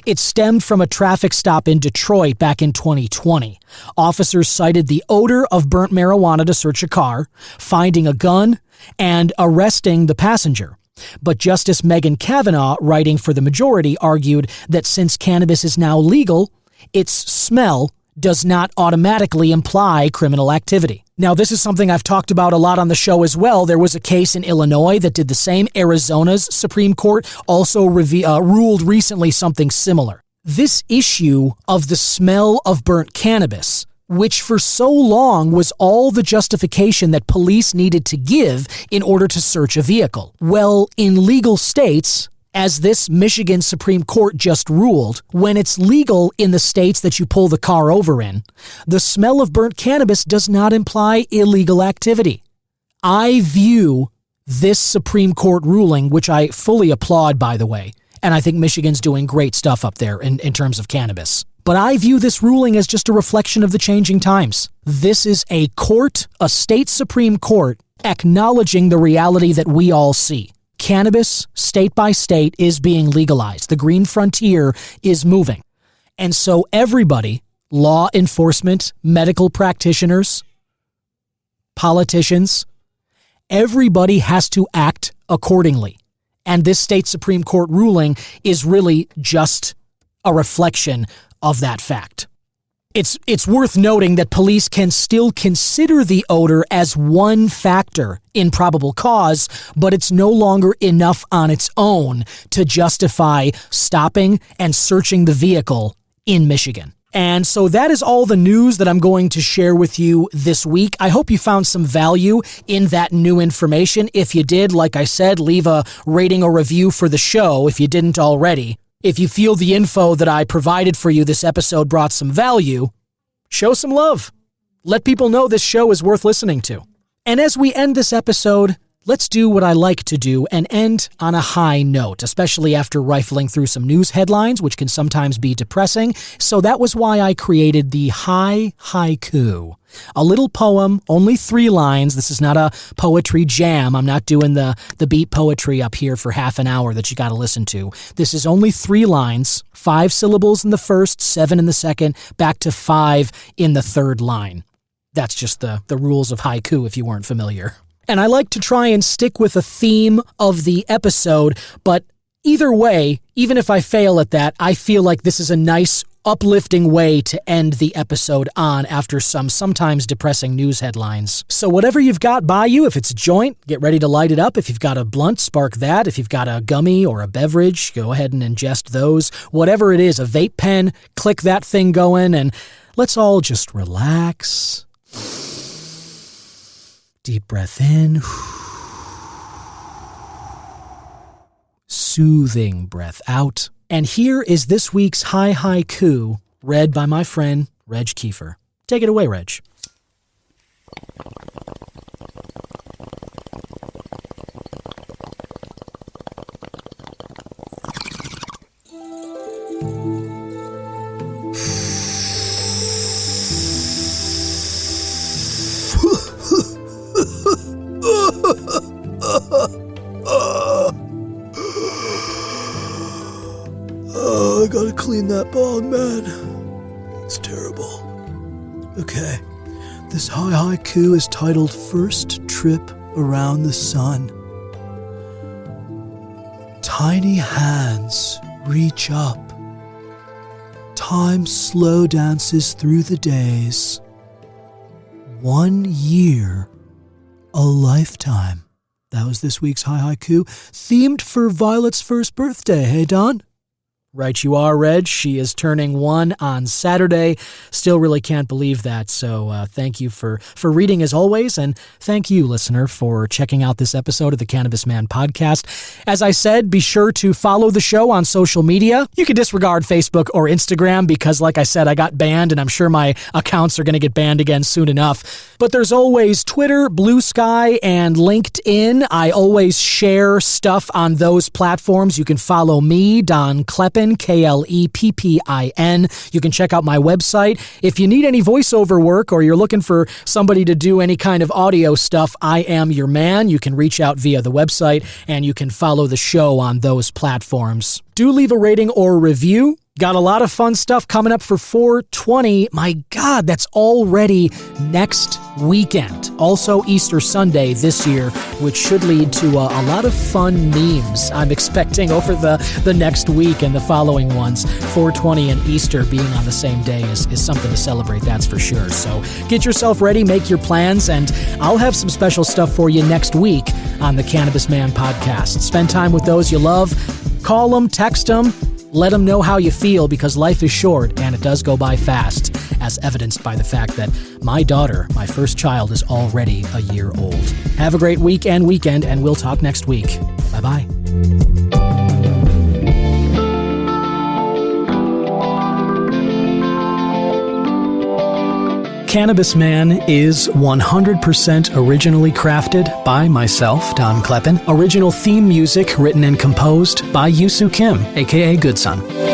It stemmed from a traffic stop in Detroit back in 2020. Officers cited the odor of burnt marijuana to search a car, finding a gun, and arresting the passenger. But Justice Megan Kavanaugh, writing for the majority, argued that since cannabis is now legal, its smell does not automatically imply criminal activity. Now, this is something I've talked about a lot on the show as well. There was a case in Illinois that did the same. Arizona's Supreme Court also ruled recently something similar. This issue of the smell of burnt cannabis, which for so long was all the justification that police needed to give in order to search a vehicle. Well, in legal states, as this Michigan Supreme Court just ruled, when it's legal in the states that you pull the car over in, the smell of burnt cannabis does not imply illegal activity. I view this Supreme Court ruling, which I fully applaud, by the way, and I think Michigan's doing great stuff up there in terms of cannabis. But I view this ruling as just a reflection of the changing times. This is a court, a state Supreme Court, acknowledging the reality that we all see. Cannabis, state by state, is being legalized. The green frontier is moving. And so everybody, law enforcement, medical practitioners, politicians, everybody has to act accordingly. And this state Supreme Court ruling is really just a reflection of that fact. It's worth noting that police can still consider the odor as one factor in probable cause, but it's no longer enough on its own to justify stopping and searching the vehicle in Michigan. And so that is all the news that I'm going to share with you this week. I hope you found some value in that new information. If you did, like I said, leave a rating or review for the show if you didn't already. If you feel the info that I provided for you this episode brought some value, show some love. Let people know this show is worth listening to. And as we end this episode, let's do what I like to do and end on a high note, especially after rifling through some news headlines, which can sometimes be depressing. So that was why I created the High Haiku. A little poem, only 3 lines. This is not a poetry jam. I'm not doing the beat poetry up here for half an hour that you got to listen to. This is only 3 lines, 5 syllables in the first, 7 in the second, back to 5 in the third line. That's just the rules of haiku if you weren't familiar. And I like to try and stick with a theme of the episode, but either way, even if I fail at that, I feel like this is a nice, uplifting way to end the episode on after some sometimes depressing news headlines. So whatever you've got by you, if it's a joint, get ready to light it up. If you've got a blunt, spark that. If you've got a gummy or a beverage, go ahead and ingest those. Whatever it is, a vape pen, click that thing going, and let's all just relax. Deep breath in. Soothing breath out. And here is this week's High Haiku, read by my friend, Reg Kiefer. Take it away, Reg. I gotta clean that bong, man. It's terrible. Okay, this high haiku is titled First Trip Around the Sun. Tiny hands reach up. Time slow dances through the days. 1 year, a lifetime. That was this week's High Haiku, themed for Violet's first birthday. Hey, Don? Right you are, Reg. She is turning 1 on Saturday. Still really can't believe that. So thank you for reading as always. And thank you, listener, for checking out this episode of the Cannabis Man podcast. As I said, be sure to follow the show on social media. You can disregard Facebook or Instagram because, like I said, I got banned and I'm sure my accounts are going to get banned again soon enough. But there's always Twitter, Blue Sky, and LinkedIn. I always share stuff on those platforms. You can follow me, Don Kleppin, Kleppin. You can check out my website. If you need any voiceover work or you're looking for somebody to do any kind of audio stuff, I am your man. You can reach out via the website and you can follow the show on those platforms. Do leave a rating or review. Got a lot of fun stuff coming up for 420. My God, that's already next weekend. Also Easter Sunday this year, which should lead to a lot of fun memes I'm expecting over the next week and the following ones. 420 and Easter being on the same day is something to celebrate, that's for sure. So get yourself ready, make your plans, and I'll have some special stuff for you next week on the Cannabis Man podcast. Spend time with those you love. Call them, text them. Let them know how you feel because life is short and it does go by fast, as evidenced by the fact that my daughter, my first child, is already a year old. Have a great week and weekend, and we'll talk next week. Bye-bye. Cannabis Man is 100% originally crafted by myself, Don Kleppin. Original theme music written and composed by Yusu Kim, aka Good Son.